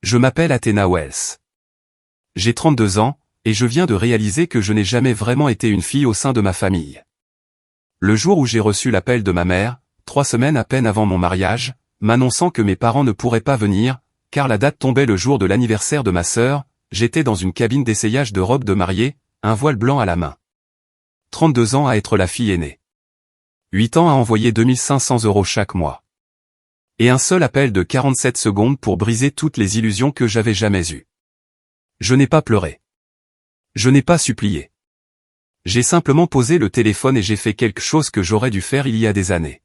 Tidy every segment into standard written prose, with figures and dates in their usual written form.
Je m'appelle Athena Wells. J'ai 32 ans, et je viens de réaliser que je n'ai jamais vraiment été une fille au sein de ma famille. Le jour où j'ai reçu l'appel de ma mère, 3 semaines à peine avant mon mariage, m'annonçant que mes parents ne pourraient pas venir, car la date tombait le jour de l'anniversaire de ma sœur, j'étais dans une cabine d'essayage de robe de mariée, un voile blanc à la main. 32 ans à être la fille aînée. 8 ans à envoyer 2500 € chaque mois. Et un seul appel de 47 secondes pour briser toutes les illusions que j'avais jamais eues. Je n'ai pas pleuré. Je n'ai pas supplié. J'ai simplement posé le téléphone et j'ai fait quelque chose que j'aurais dû faire il y a des années.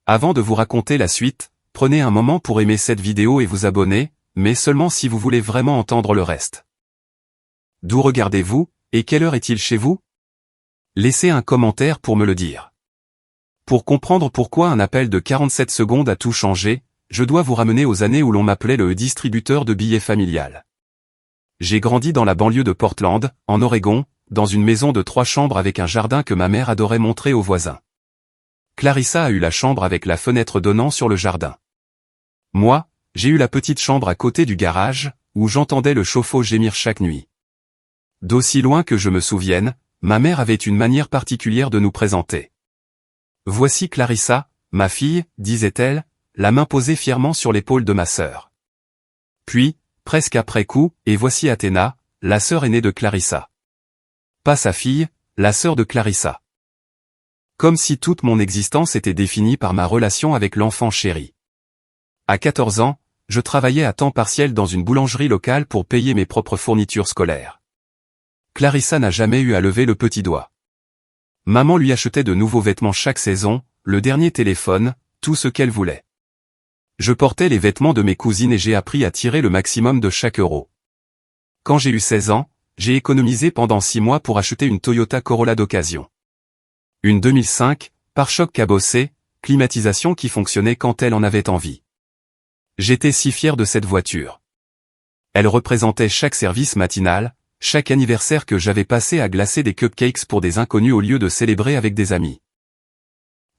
Avant de vous raconter la suite, prenez un moment pour aimer cette vidéo et vous abonner, mais seulement si vous voulez vraiment entendre le reste. D'où regardez-vous, et quelle heure est-il chez vous? Laissez un commentaire pour me le dire. Pour comprendre pourquoi un appel de 47 secondes a tout changé, je dois vous ramener aux années où l'on m'appelait le distributeur de billets familial. J'ai grandi dans la banlieue de Portland, en Oregon, dans une maison de 3 chambres avec un jardin que ma mère adorait montrer aux voisins. Clarissa a eu la chambre avec la fenêtre donnant sur le jardin. Moi, j'ai eu la petite chambre à côté du garage, où j'entendais le chauffe-eau gémir chaque nuit. D'aussi loin que je me souvienne, ma mère avait une manière particulière de nous présenter. Voici Clarissa, ma fille, disait-elle, la main posée fièrement sur l'épaule de ma sœur. Puis, presque après coup, et voici Athéna, la sœur aînée de Clarissa. Pas sa fille, la sœur de Clarissa. Comme si toute mon existence était définie par ma relation avec l'enfant chéri. À 14 ans, je travaillais à temps partiel dans une boulangerie locale pour payer mes propres fournitures scolaires. Clarissa n'a jamais eu à lever le petit doigt. Maman lui achetait de nouveaux vêtements chaque saison, le dernier téléphone, tout ce qu'elle voulait. Je portais les vêtements de mes cousines et j'ai appris à tirer le maximum de chaque euro. Quand j'ai eu 16 ans, j'ai économisé pendant 6 mois pour acheter une Toyota Corolla d'occasion. Une 2005, pare-choc cabossé, climatisation qui fonctionnait quand elle en avait envie. J'étais si fier de cette voiture. Elle représentait chaque service matinal, chaque anniversaire que j'avais passé à glacer des cupcakes pour des inconnus au lieu de célébrer avec des amis.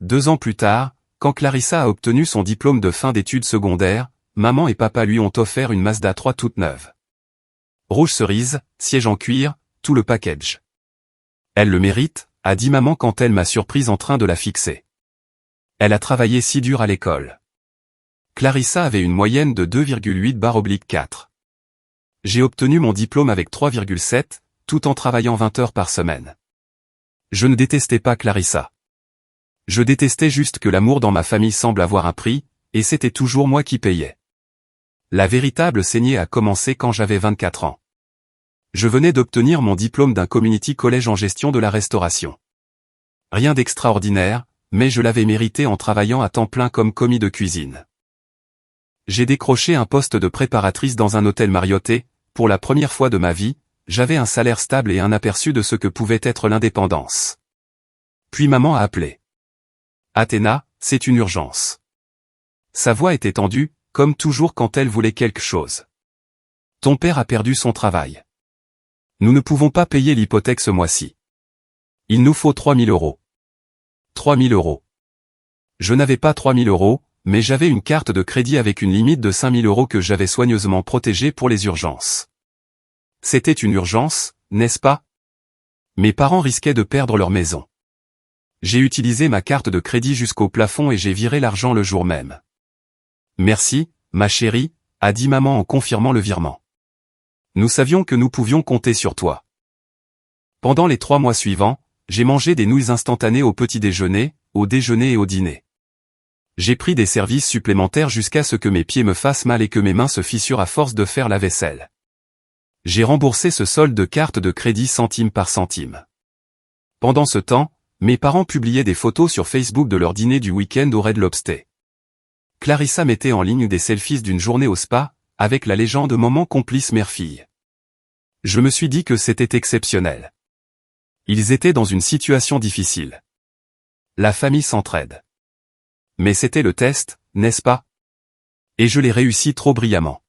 2 ans plus tard, quand Clarissa a obtenu son diplôme de fin d'études secondaires, maman et papa lui ont offert une Mazda 3 toute neuve. Rouge cerise, siège en cuir, tout le package. Elle le mérite, a dit maman quand elle m'a surprise en train de la fixer. Elle a travaillé si dur à l'école. Clarissa avait une moyenne de 2,8/4. J'ai obtenu mon diplôme avec 3,7, tout en travaillant 20 heures par semaine. Je ne détestais pas Clarissa. Je détestais juste que l'amour dans ma famille semble avoir un prix, et c'était toujours moi qui payais. La véritable saignée a commencé quand j'avais 24 ans. Je venais d'obtenir mon diplôme d'un community college en gestion de la restauration. Rien d'extraordinaire, mais je l'avais mérité en travaillant à temps plein comme commis de cuisine. J'ai décroché un poste de préparatrice dans un hôtel Marriott. Pour la première fois de ma vie, j'avais un salaire stable et un aperçu de ce que pouvait être l'indépendance. Puis maman a appelé. Athéna, c'est une urgence. Sa voix était tendue, comme toujours quand elle voulait quelque chose. Ton père a perdu son travail. Nous ne pouvons pas payer l'hypothèque ce mois-ci. Il nous faut 3 000 €. 3 000 €. Je n'avais pas 3 000 €, mais j'avais une carte de crédit avec une limite de 5 000 € que j'avais soigneusement protégée pour les urgences. C'était une urgence, n'est-ce pas? Mes parents risquaient de perdre leur maison. J'ai utilisé ma carte de crédit jusqu'au plafond et j'ai viré l'argent le jour même. Merci, ma chérie, a dit maman en confirmant le virement. Nous savions que nous pouvions compter sur toi. Pendant les 3 mois suivants, j'ai mangé des nouilles instantanées au petit déjeuner, au déjeuner et au dîner. J'ai pris des services supplémentaires jusqu'à ce que mes pieds me fassent mal et que mes mains se fissurent à force de faire la vaisselle. J'ai remboursé ce solde de carte de crédit centime par centime. Pendant ce temps, mes parents publiaient des photos sur Facebook de leur dîner du week-end au Red Lobster. Clarissa mettait en ligne des selfies d'une journée au spa, avec la légende moment complice mère-fille. Je me suis dit que c'était exceptionnel. Ils étaient dans une situation difficile. La famille s'entraide. Mais c'était le test, n'est-ce pas? Et je l'ai réussi trop brillamment.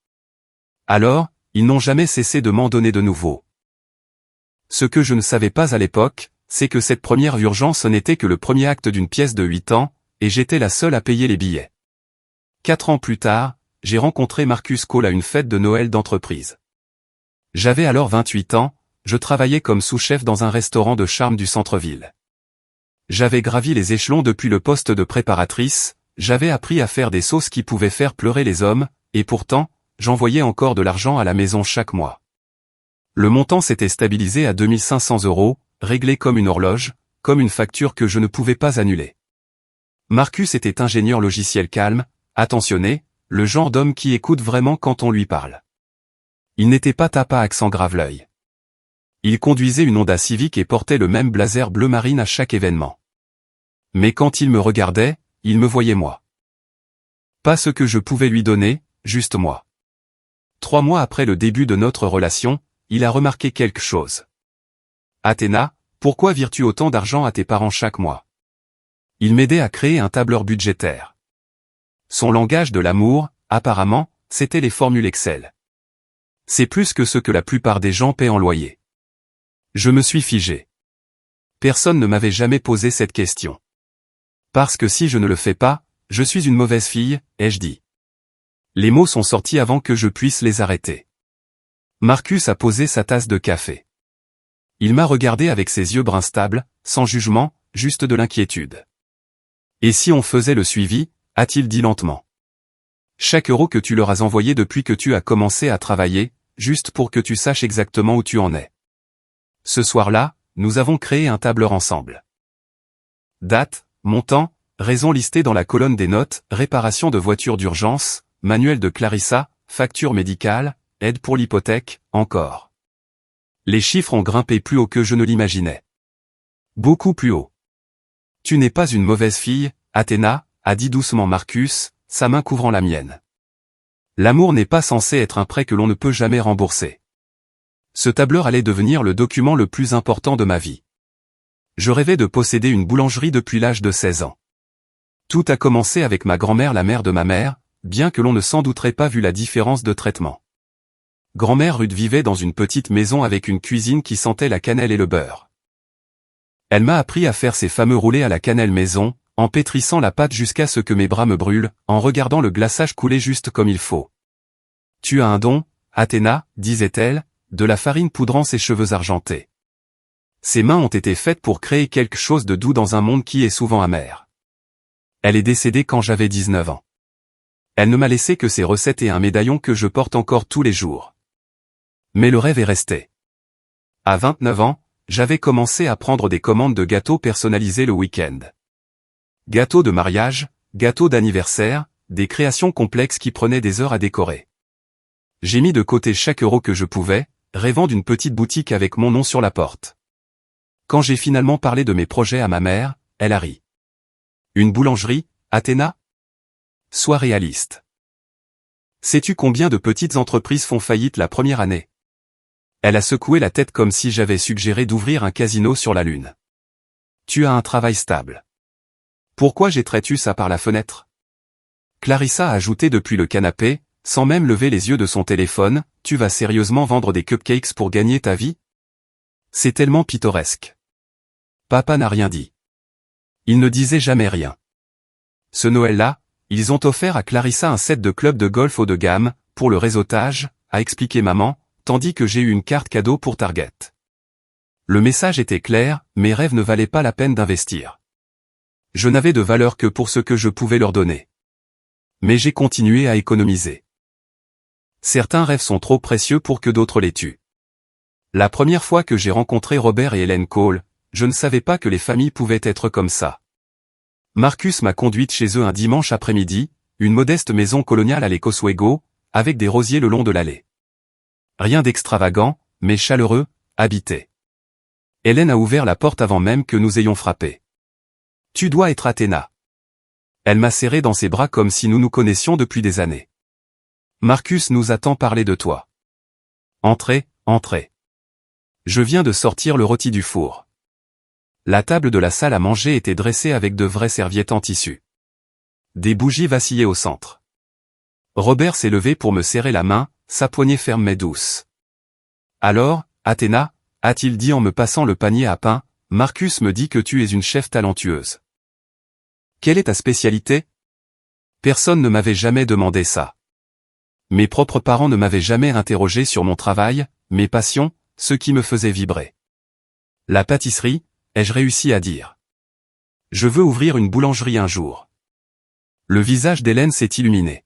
Alors, ils n'ont jamais cessé de m'en donner de nouveaux. Ce que je ne savais pas à l'époque, c'est que cette première urgence n'était que le premier acte d'une pièce de 8 ans, et j'étais la seule à payer les billets. 4 ans plus tard, j'ai rencontré Marcus Cole à une fête de Noël d'entreprise. J'avais alors 28 ans, je travaillais comme sous-chef dans un restaurant de charme du centre-ville. J'avais gravi les échelons depuis le poste de préparatrice, j'avais appris à faire des sauces qui pouvaient faire pleurer les hommes, et pourtant, j'envoyais encore de l'argent à la maison chaque mois. Le montant s'était stabilisé à 2500 €, réglé comme une horloge, comme une facture que je ne pouvais pas annuler. Marcus était ingénieur logiciel calme, attentionné, le genre d'homme qui écoute vraiment quand on lui parle. Il n'était pas tape à accent grave-l'œil. Il conduisait une Honda Civic et portait le même blazer bleu marine à chaque événement. Mais quand il me regardait, il me voyait moi. Pas ce que je pouvais lui donner, juste moi. 3 mois après le début de notre relation, il a remarqué quelque chose. Athéna, pourquoi vires-tu autant d'argent à tes parents chaque mois? Il m'aidait à créer un tableur budgétaire. Son langage de l'amour, apparemment, c'était les formules Excel. C'est plus que ce que la plupart des gens paient en loyer. Je me suis figé. Personne ne m'avait jamais posé cette question. Parce que si je ne le fais pas, je suis une mauvaise fille, ai-je dit. Les mots sont sortis avant que je puisse les arrêter. Marcus a posé sa tasse de café. Il m'a regardé avec ses yeux bruns stables, sans jugement, juste de l'inquiétude. Et si on faisait le suivi, a-t-il dit lentement. Chaque euro que tu leur as envoyé depuis que tu as commencé à travailler, juste pour que tu saches exactement où tu en es. Ce soir-là, nous avons créé un tableur ensemble. Date, montant, raison listée dans la colonne des notes, réparation de voiture d'urgence, manuel de Clarissa, facture médicale, aide pour l'hypothèque, encore. Les chiffres ont grimpé plus haut que je ne l'imaginais. Beaucoup plus haut. Tu n'es pas une mauvaise fille, Athéna, a dit doucement Marcus, sa main couvrant la mienne. L'amour n'est pas censé être un prêt que l'on ne peut jamais rembourser. Ce tableur allait devenir le document le plus important de ma vie. Je rêvais de posséder une boulangerie depuis l'âge de 16 ans. Tout a commencé avec ma grand-mère, la mère de ma mère, bien que l'on ne s'en douterait pas vu la différence de traitement. Grand-mère Ruth vivait dans une petite maison avec une cuisine qui sentait la cannelle et le beurre. Elle m'a appris à faire ces fameux roulés à la cannelle maison, en pétrissant la pâte jusqu'à ce que mes bras me brûlent, en regardant le glaçage couler juste comme il faut. Tu as un don, Athéna, disait-elle, de la farine poudrant ses cheveux argentés. Ses mains ont été faites pour créer quelque chose de doux dans un monde qui est souvent amer. Elle est décédée quand j'avais 19 ans. Elle ne m'a laissé que ses recettes et un médaillon que je porte encore tous les jours. Mais le rêve est resté. À 29 ans, j'avais commencé à prendre des commandes de gâteaux personnalisés le week-end. Gâteaux de mariage, gâteaux d'anniversaire, des créations complexes qui prenaient des heures à décorer. J'ai mis de côté chaque euro que je pouvais, rêvant d'une petite boutique avec mon nom sur la porte. Quand j'ai finalement parlé de mes projets à ma mère, elle a ri. Une boulangerie, Athéna? Sois réaliste. Sais-tu combien de petites entreprises font faillite la première année? Elle a secoué la tête comme si j'avais suggéré d'ouvrir un casino sur la Lune. Tu as un travail stable. Pourquoi jetterais-tu ça par la fenêtre? Clarissa a ajouté depuis le canapé, sans même lever les yeux de son téléphone, tu vas sérieusement vendre des cupcakes pour gagner ta vie? C'est tellement pittoresque. Papa n'a rien dit. Il ne disait jamais rien. Ce Noël-là, ils ont offert à Clarissa un set de club de golf haut de gamme, pour le réseautage, a expliqué maman, tandis que j'ai eu une carte cadeau pour Target. Le message était clair, mes rêves ne valaient pas la peine d'investir. Je n'avais de valeur que pour ce que je pouvais leur donner. Mais j'ai continué à économiser. Certains rêves sont trop précieux pour que d'autres les tuent. La première fois que j'ai rencontré Robert et Hélène Cole, je ne savais pas que les familles pouvaient être comme ça. Marcus m'a conduite chez eux un dimanche après-midi, une modeste maison coloniale à l'Oswego, avec des rosiers le long de l'allée. Rien d'extravagant, mais chaleureux, habité. Hélène a ouvert la porte avant même que nous ayons frappé. Tu dois être Athéna. Elle m'a serré dans ses bras comme si nous nous connaissions depuis des années. Marcus nous a tant parlé de toi. Entrez, entrez. Je viens de sortir le rôti du four. La table de la salle à manger était dressée avec de vraies serviettes en tissu. Des bougies vacillaient au centre. Robert s'est levé pour me serrer la main, sa poignée ferme mais douce. Alors, Athéna, a-t-il dit en me passant le panier à pain, Marcus me dit que tu es une chef talentueuse. Quelle est ta spécialité? Personne ne m'avait jamais demandé ça. Mes propres parents ne m'avaient jamais interrogé sur mon travail, mes passions, ce qui me faisait vibrer. La pâtisserie, ai-je réussi à dire. Je veux ouvrir une boulangerie un jour. Le visage d'Hélène s'est illuminé.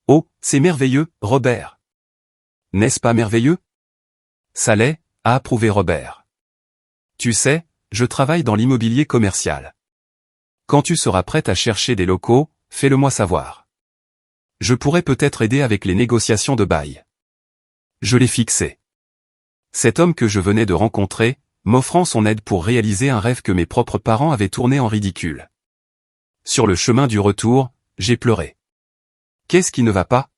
Oh, c'est merveilleux, Robert. N'est-ce pas merveilleux? Ça l'est, a approuvé Robert. Tu sais, je travaille dans l'immobilier commercial. Quand tu seras prête à chercher des locaux, fais-le-moi savoir. Je pourrais peut-être aider avec les négociations de bail. Je l'ai fixé. Cet homme que je venais de rencontrer, m'offrant son aide pour réaliser un rêve que mes propres parents avaient tourné en ridicule. Sur le chemin du retour, j'ai pleuré. Qu'est-ce qui ne va pas?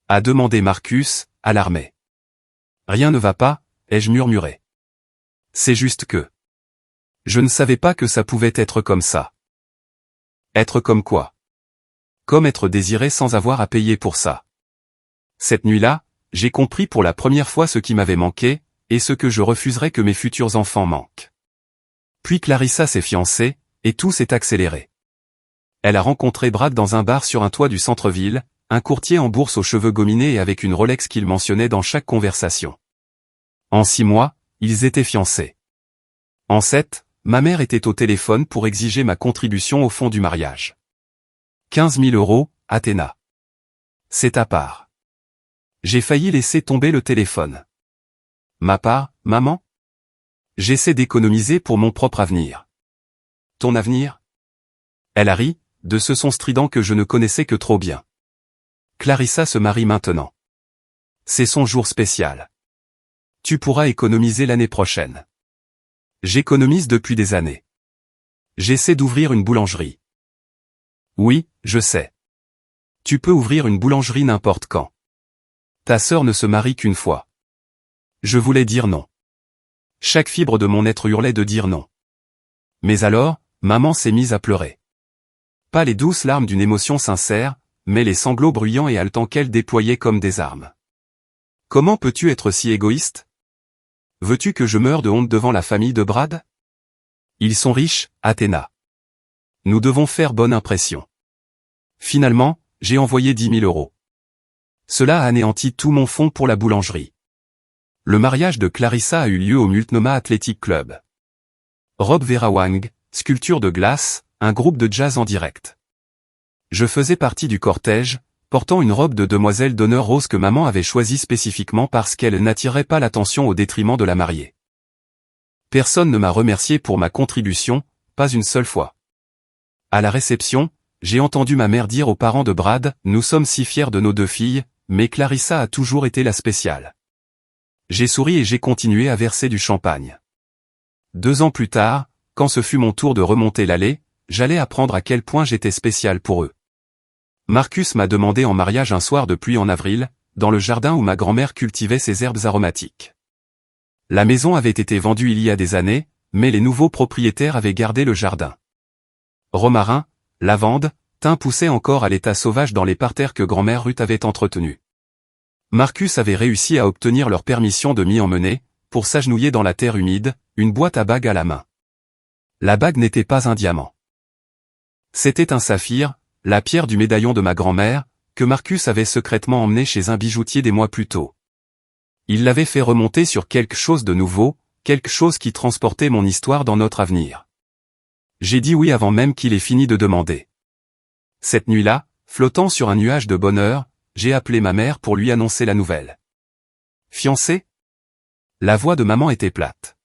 A demandé Marcus, alarmé. Rien ne va pas, ai-je murmuré. C'est juste que... Je ne savais pas que ça pouvait être comme ça. Être comme quoi? Comme être désiré sans avoir à payer pour ça. Cette nuit-là, j'ai compris pour la première fois ce qui m'avait manqué, et ce que je refuserais que mes futurs enfants manquent. Puis Clarissa s'est fiancée, et tout s'est accéléré. Elle a rencontré Brad dans un bar sur un toit du centre-ville, un courtier en bourse aux cheveux gominés et avec une Rolex qu'il mentionnait dans chaque conversation. En 6 mois, ils étaient fiancés. En 7, ma mère était au téléphone pour exiger ma contribution au fonds du mariage. 15 000 €, Athéna. C'est ta part. J'ai failli laisser tomber le téléphone. Ma part, maman? J'essaie d'économiser pour mon propre avenir. Ton avenir? Elle a ri, de ce son strident que je ne connaissais que trop bien. Clarissa se marie maintenant. C'est son jour spécial. Tu pourras économiser l'année prochaine. J'économise depuis des années. J'essaie d'ouvrir une boulangerie. Oui, je sais. Tu peux ouvrir une boulangerie n'importe quand. Ta sœur ne se marie qu'une fois. Je voulais dire non. Chaque fibre de mon être hurlait de dire non. Mais alors, maman s'est mise à pleurer. Pas les douces larmes d'une émotion sincère, mais les sanglots bruyants et haletants qu'elle déployait comme des armes. Comment peux-tu être si égoïste? Veux-tu que je meure de honte devant la famille de Brad? Ils sont riches, Athéna. Nous devons faire bonne impression. Finalement, j'ai envoyé 10 000 €. Cela a anéanti tout mon fonds pour la boulangerie. Le mariage de Clarissa a eu lieu au Multnomah Athletic Club. Rob Vera Wang, sculpture de glace, un groupe de jazz en direct. Je faisais partie du cortège, portant une robe de demoiselle d'honneur rose que maman avait choisie spécifiquement parce qu'elle n'attirait pas l'attention au détriment de la mariée. Personne ne m'a remercié pour ma contribution, pas une seule fois. À la réception, j'ai entendu ma mère dire aux parents de Brad, « Nous sommes si fiers de nos 2 filles, mais Clarissa a toujours été la spéciale. » J'ai souri et j'ai continué à verser du champagne. 2 ans plus tard, quand ce fut mon tour de remonter l'allée, j'allais apprendre à quel point j'étais spécial pour eux. Marcus m'a demandé en mariage un soir de pluie en avril, dans le jardin où ma grand-mère cultivait ses herbes aromatiques. La maison avait été vendue il y a des années, mais les nouveaux propriétaires avaient gardé le jardin. Romarin, lavande, thym poussaient encore à l'état sauvage dans les parterres que grand-mère Ruth avait entretenus. Marcus avait réussi à obtenir leur permission de m'y emmener, pour s'agenouiller dans la terre humide, une boîte à bagues à la main. La bague n'était pas un diamant. C'était un saphir, la pierre du médaillon de ma grand-mère, que Marcus avait secrètement emmené chez un bijoutier des mois plus tôt. Il l'avait fait remonter sur quelque chose de nouveau, quelque chose qui transportait mon histoire dans notre avenir. J'ai dit oui avant même qu'il ait fini de demander. Cette nuit-là, flottant sur un nuage de bonheur, j'ai appelé ma mère pour lui annoncer la nouvelle. Fiancé? La voix de maman était plate.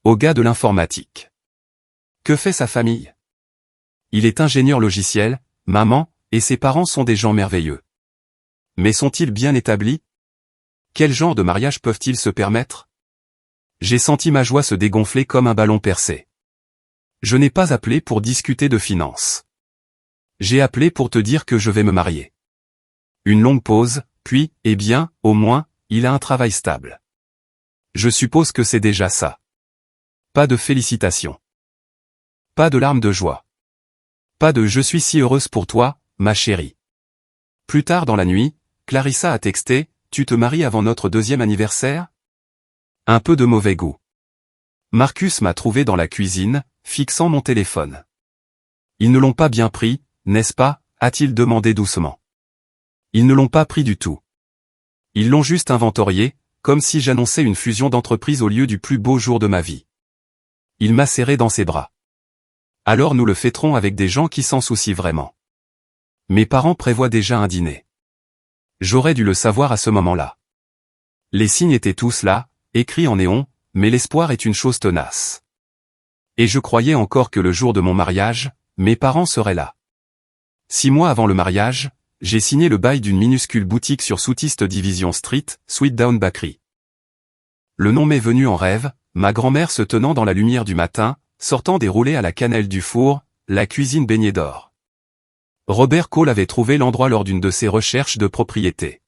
Au gars de l'informatique. Que fait sa famille? Il est ingénieur logiciel, maman, et ses parents sont des gens merveilleux. Mais sont-ils bien établis? Quel genre de mariage peuvent-ils se permettre? J'ai senti ma joie se dégonfler comme un ballon percé. Je n'ai pas appelé pour discuter de finances. J'ai appelé pour te dire que je vais me marier. Une longue pause, puis, eh bien, au moins, il a un travail stable. Je suppose que c'est déjà ça. Pas de félicitations. Pas de larmes de joie. Pas de « je suis si heureuse pour toi, ma chérie ». Plus tard dans la nuit, Clarissa a texté « Tu te maries avant notre 2e anniversaire ?» Un peu de mauvais goût. Marcus m'a trouvé dans la cuisine, fixant mon téléphone. Ils ne l'ont pas bien pris, n'est-ce pas, a-t-il demandé doucement. Ils ne l'ont pas pris du tout. Ils l'ont juste inventorié, comme si j'annonçais une fusion d'entreprise au lieu du plus beau jour de ma vie. Il m'a serré dans ses bras. Alors nous le fêterons avec des gens qui s'en soucient vraiment. Mes parents prévoient déjà un dîner. J'aurais dû le savoir à ce moment-là. Les signes étaient tous là, écrits en néon, mais l'espoir est une chose tenace. Et je croyais encore que le jour de mon mariage, mes parents seraient là. 6 mois avant le mariage, j'ai signé le bail d'une minuscule boutique sur Southeast Division Street, Sweetdown Bakery. Le nom m'est venu en rêve, ma grand-mère se tenant dans la lumière du matin, sortant des roulés à la cannelle du four, la cuisine baignée d'or. Robert Cole avait trouvé l'endroit lors d'une de ses recherches de propriété.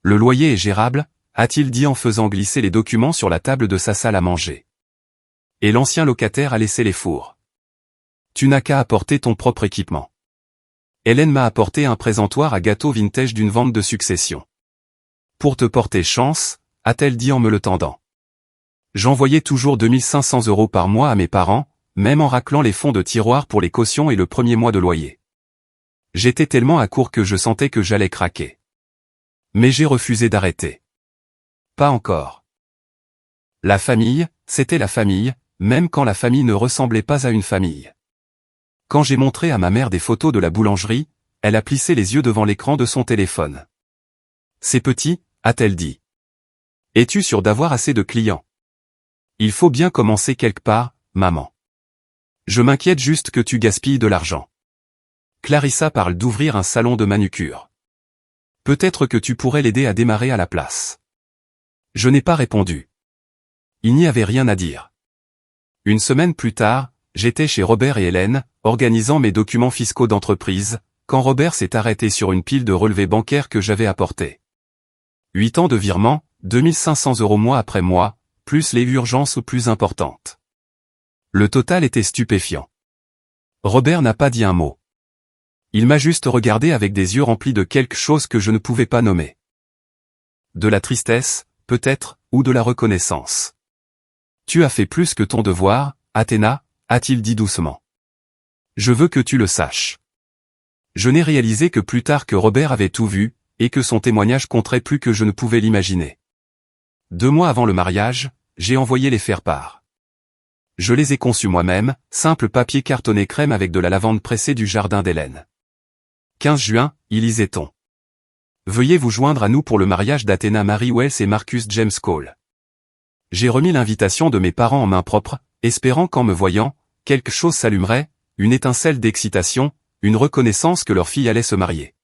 Le loyer est gérable, a-t-il dit en faisant glisser les documents sur la table de sa salle à manger. Et l'ancien locataire a laissé les fours. Tu n'as qu'à apporter ton propre équipement. Hélène m'a apporté un présentoir à gâteau vintage d'une vente de succession. Pour te porter chance, a-t-elle dit en me le tendant. J'envoyais toujours 2500 € par mois à mes parents, même en raclant les fonds de tiroir pour les cautions et le premier mois de loyer. J'étais tellement à court que je sentais que j'allais craquer. Mais j'ai refusé d'arrêter. Pas encore. La famille, c'était la famille, même quand la famille ne ressemblait pas à une famille. Quand j'ai montré à ma mère des photos de la boulangerie, elle a plissé les yeux devant l'écran de son téléphone. C'est petit, a-t-elle dit. Es-tu sûr d'avoir assez de clients? Il faut bien commencer quelque part, maman. Je m'inquiète juste que tu gaspilles de l'argent. Clarissa parle d'ouvrir un salon de manucure. Peut-être que tu pourrais l'aider à démarrer à la place. Je n'ai pas répondu. Il n'y avait rien à dire. Une semaine plus tard, j'étais chez Robert et Hélène, organisant mes documents fiscaux d'entreprise, quand Robert s'est arrêté sur une pile de relevés bancaires que j'avais apportés. 8 ans de virement, 2500 € mois après mois, plus les urgences plus importantes. Le total était stupéfiant. Robert n'a pas dit un mot. Il m'a juste regardé avec des yeux remplis de quelque chose que je ne pouvais pas nommer. De la tristesse, peut-être, ou de la reconnaissance. Tu as fait plus que ton devoir, Athéna, a-t-il dit doucement. Je veux que tu le saches. Je n'ai réalisé que plus tard que Robert avait tout vu, et que son témoignage compterait plus que je ne pouvais l'imaginer. 2 mois avant le mariage, j'ai envoyé les faire-part. Je les ai conçus moi-même, simple papier cartonné crème avec de la lavande pressée du jardin d'Hélène. 15 juin, y lisait-on. Veuillez vous joindre à nous pour le mariage d'Athéna Marie Wells et Marcus James Cole. J'ai remis l'invitation de mes parents en main propre, espérant qu'en me voyant, quelque chose s'allumerait, une étincelle d'excitation, une reconnaissance que leur fille allait se marier.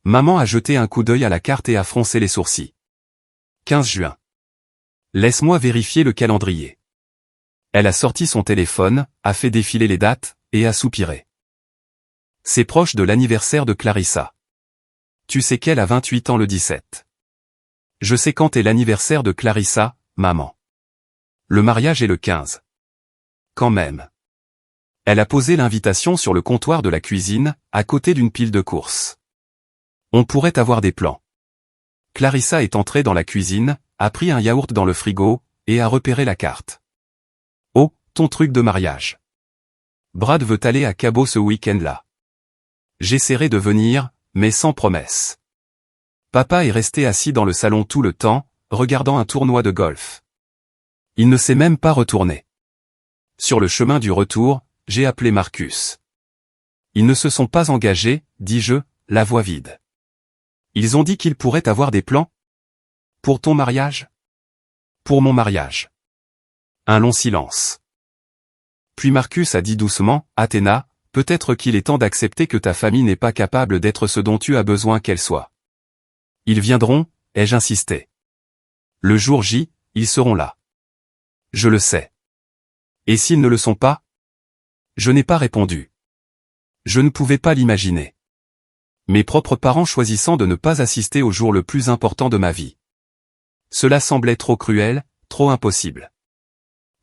Maman a jeté un coup d'œil à la carte et a froncé les sourcils. 15 juin. Laisse-moi vérifier le calendrier. Elle a sorti son téléphone, a fait défiler les dates, et a soupiré. C'est proche de l'anniversaire de Clarissa. Tu sais qu'elle a 28 ans le 17. Je sais quand est l'anniversaire de Clarissa, maman. Le mariage est le 15. Quand même. Elle a posé l'invitation sur le comptoir de la cuisine, à côté d'une pile de courses. On pourrait avoir des plans. Clarissa est entrée dans la cuisine, a pris un yaourt dans le frigo, et a repéré la carte. Oh, ton truc de mariage. Brad veut aller à Cabo ce week-end-là. J'essaierai de venir, mais sans promesse. Papa est resté assis dans le salon tout le temps, regardant un tournoi de golf. Il ne s'est même pas retourné. Sur le chemin du retour, j'ai appelé Marcus. Ils ne se sont pas engagés, dis-je, la voix vide. Ils ont dit qu'ils pourraient avoir des plans? Pour ton mariage? Pour mon mariage. Un long silence. Puis Marcus a dit doucement, Athéna, peut-être qu'il est temps d'accepter que ta famille n'est pas capable d'être ce dont tu as besoin qu'elle soit. Ils viendront, ai-je insisté. Le jour J, ils seront là. Je le sais. Et s'ils ne le sont pas? Je n'ai pas répondu. Je ne pouvais pas l'imaginer. Mes propres parents choisissant de ne pas assister au jour le plus important de ma vie. Cela semblait trop cruel, trop impossible.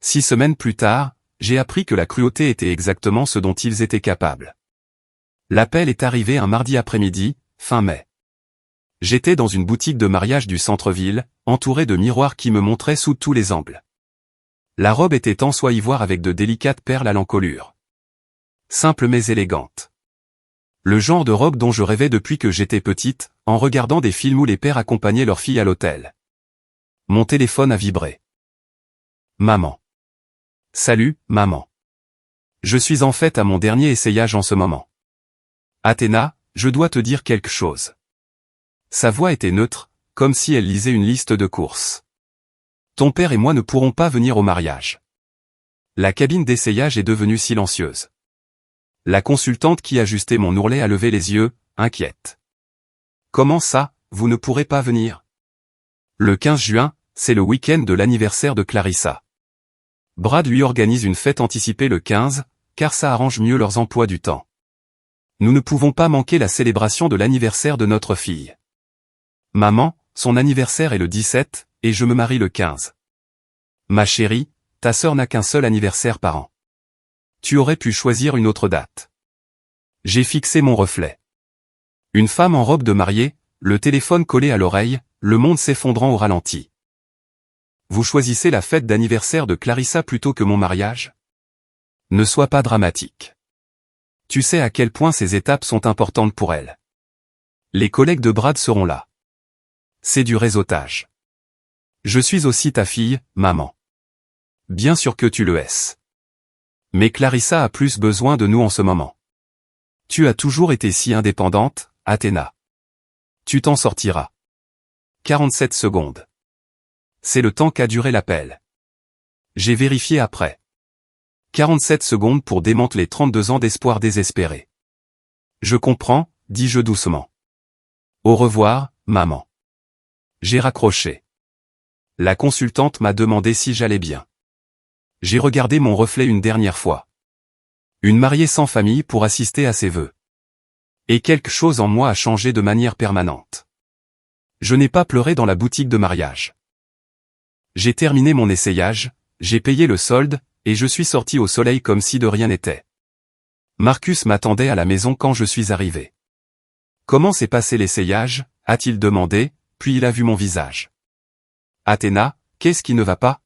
6 semaines plus tard, j'ai appris que la cruauté était exactement ce dont ils étaient capables. L'appel est arrivé un mardi après-midi, fin mai. J'étais dans une boutique de mariage du centre-ville, entourée de miroirs qui me montraient sous tous les angles. La robe était en soie ivoire avec de délicates perles à l'encolure. Simple mais élégante. Le genre de robe dont je rêvais depuis que j'étais petite, en regardant des films où les pères accompagnaient leurs filles à l'hôtel. Mon téléphone a vibré. Maman. Salut, maman. Je suis en fait à mon dernier essayage en ce moment. Athéna, je dois te dire quelque chose. Sa voix était neutre, comme si elle lisait une liste de courses. Ton père et moi ne pourrons pas venir au mariage. La cabine d'essayage est devenue silencieuse. La consultante qui ajustait mon ourlet a levé les yeux, inquiète. Comment ça, vous ne pourrez pas venir? Le 15 juin, c'est le week-end de l'anniversaire de Clarissa. Brad lui organise une fête anticipée le 15, car ça arrange mieux leurs emplois du temps. Nous ne pouvons pas manquer la célébration de l'anniversaire de notre fille. Maman, son anniversaire est le 17, et je me marie le 15. Ma chérie, ta sœur n'a qu'un seul anniversaire par an. Tu aurais pu choisir une autre date. J'ai fixé mon reflet. Une femme en robe de mariée, le téléphone collé à l'oreille, le monde s'effondrant au ralenti. Vous choisissez la fête d'anniversaire de Clarissa plutôt que mon mariage? Ne sois pas dramatique. Tu sais à quel point ces étapes sont importantes pour elle. Les collègues de Brad seront là. C'est du réseautage. Je suis aussi ta fille, maman. Bien sûr que tu le es. Mais Clarissa a plus besoin de nous en ce moment. Tu as toujours été si indépendante, Athéna. Tu t'en sortiras. 47 secondes. C'est le temps qu'a duré l'appel. J'ai vérifié après. 47 secondes pour démanteler 32 ans d'espoir désespéré. Je comprends, dis-je doucement. Au revoir, maman. J'ai raccroché. La consultante m'a demandé si j'allais bien. J'ai regardé mon reflet une dernière fois. Une mariée sans famille pour assister à ses vœux. Et quelque chose en moi a changé de manière permanente. Je n'ai pas pleuré dans la boutique de mariage. J'ai terminé mon essayage, j'ai payé le solde, et je suis sorti au soleil comme si de rien n'était. Marcus m'attendait à la maison quand je suis arrivé. Comment s'est passé l'essayage, a-t-il demandé, puis il a vu mon visage. Athéna, qu'est-ce qui ne va pas?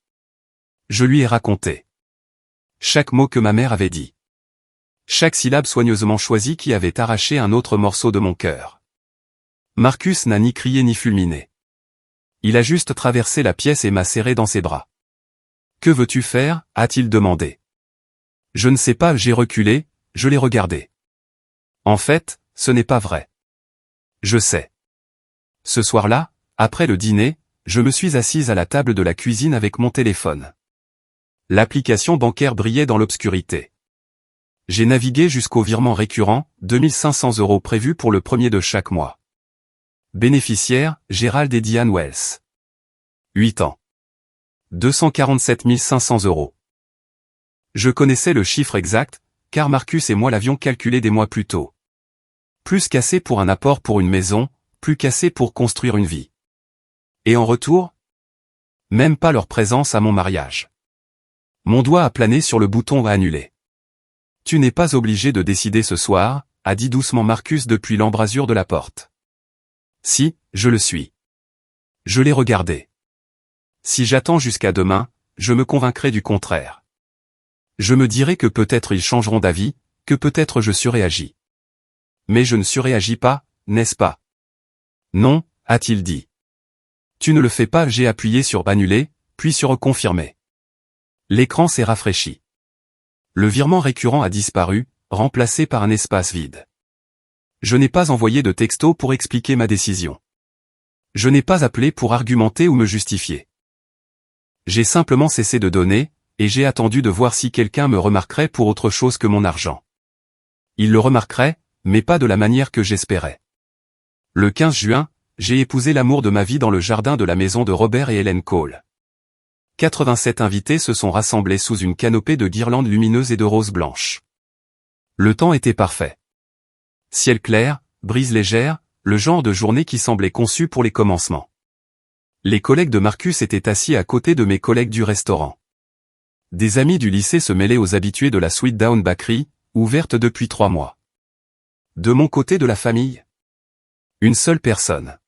Je lui ai raconté. Chaque mot que ma mère avait dit. Chaque syllabe soigneusement choisie qui avait arraché un autre morceau de mon cœur. Marcus n'a ni crié ni fulminé. Il a juste traversé la pièce et m'a serré dans ses bras. Que veux-tu faire, a-t-il demandé. Je ne sais pas, j'ai reculé, je l'ai regardé. En fait, ce n'est pas vrai. Je sais. Ce soir-là, après le dîner, je me suis assise à la table de la cuisine avec mon téléphone. L'application bancaire brillait dans l'obscurité. J'ai navigué jusqu'au virement récurrent, 2500 € prévus pour le premier de chaque mois. Bénéficiaire, Gérald et Diane Wells. 8 ans. 247 500 €. Je connaissais le chiffre exact, car Marcus et moi l'avions calculé des mois plus tôt. Plus qu'assez pour un apport pour une maison, plus qu'assez pour construire une vie. Et en retour? Même pas leur présence à mon mariage. Mon doigt a plané sur le bouton à annuler. Tu n'es pas obligé de décider ce soir, a dit doucement Marcus depuis l'embrasure de la porte. Si, je le suis. Je l'ai regardé. Si j'attends jusqu'à demain, je me convaincrai du contraire. Je me dirai que peut-être ils changeront d'avis, que peut-être je surréagis. Mais je ne surréagis pas, n'est-ce pas? Non, a-t-il dit. Tu ne le fais pas, j'ai appuyé sur annuler, puis sur confirmer. L'écran s'est rafraîchi. Le virement récurrent a disparu, remplacé par un espace vide. Je n'ai pas envoyé de texto pour expliquer ma décision. Je n'ai pas appelé pour argumenter ou me justifier. J'ai simplement cessé de donner, et j'ai attendu de voir si quelqu'un me remarquerait pour autre chose que mon argent. Il le remarquerait, mais pas de la manière que j'espérais. Le 15 juin, j'ai épousé l'amour de ma vie dans le jardin de la maison de Robert et Helen Cole. 87 invités se sont rassemblés sous une canopée de guirlandes lumineuses et de roses blanches. Le temps était parfait. Ciel clair, brise légère, le genre de journée qui semblait conçue pour les commencements. Les collègues de Marcus étaient assis à côté de mes collègues du restaurant. Des amis du lycée se mêlaient aux habitués de la Sweet Down Bakery, ouverte depuis 3 mois. De mon côté de la famille, une seule personne.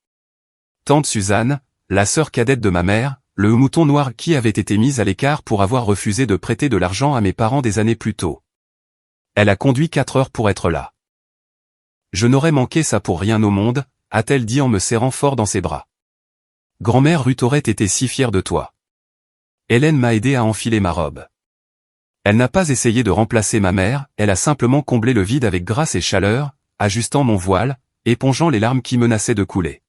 Tante Suzanne, la sœur cadette de ma mère, le mouton noir qui avait été mise à l'écart pour avoir refusé de prêter de l'argent à mes parents des années plus tôt. Elle a conduit 4 heures pour être là. Je n'aurais manqué ça pour rien au monde, a-t-elle dit en me serrant fort dans ses bras. Grand-mère Ruth aurait été si fière de toi. Hélène m'a aidé à enfiler ma robe. Elle n'a pas essayé de remplacer ma mère, elle a simplement comblé le vide avec grâce et chaleur, ajustant mon voile, épongeant les larmes qui menaçaient de couler.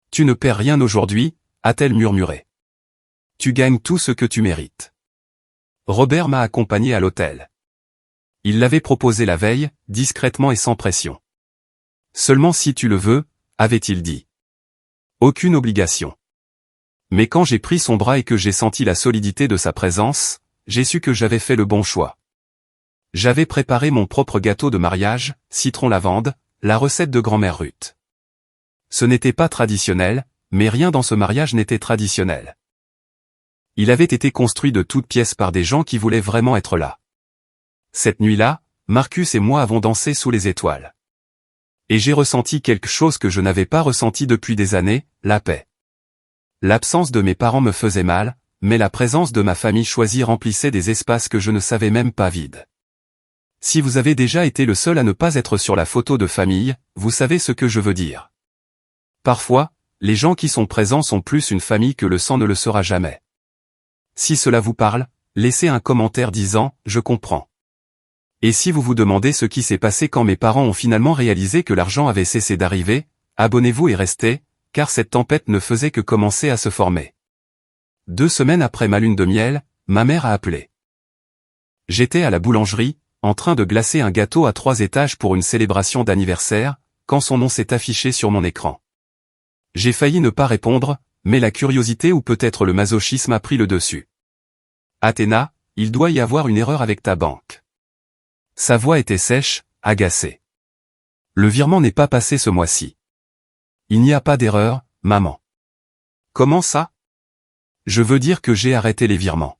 Tu ne perds rien aujourd'hui, a-t-elle murmuré. Tu gagnes tout ce que tu mérites. Robert m'a accompagné à l'hôtel. Il l'avait proposé la veille, discrètement et sans pression. Seulement si tu le veux, avait-il dit. Aucune obligation. Mais quand j'ai pris son bras et que j'ai senti la solidité de sa présence, j'ai su que j'avais fait le bon choix. J'avais préparé mon propre gâteau de mariage, citron lavande, la recette de grand-mère Ruth. Ce n'était pas traditionnel, mais rien dans ce mariage n'était traditionnel. Il avait été construit de toutes pièces par des gens qui voulaient vraiment être là. Cette nuit-là, Marcus et moi avons dansé sous les étoiles. Et j'ai ressenti quelque chose que je n'avais pas ressenti depuis des années, la paix. L'absence de mes parents me faisait mal, mais la présence de ma famille choisie remplissait des espaces que je ne savais même pas vides. Si vous avez déjà été le seul à ne pas être sur la photo de famille, vous savez ce que je veux dire. Parfois, les gens qui sont présents sont plus une famille que le sang ne le sera jamais. Si cela vous parle, laissez un commentaire disant « Je comprends ». Et si vous vous demandez ce qui s'est passé quand mes parents ont finalement réalisé que l'argent avait cessé d'arriver, abonnez-vous et restez, car cette tempête ne faisait que commencer à se former. 2 semaines après ma lune de miel, ma mère a appelé. J'étais à la boulangerie, en train de glacer un gâteau à 3 étages pour une célébration d'anniversaire, quand son nom s'est affiché sur mon écran. J'ai failli ne pas répondre, mais la curiosité ou peut-être le masochisme a pris le dessus. Athéna, il doit y avoir une erreur avec ta banque. Sa voix était sèche, agacée. Le virement n'est pas passé ce mois-ci. Il n'y a pas d'erreur, maman. Comment ça? Je veux dire que j'ai arrêté les virements.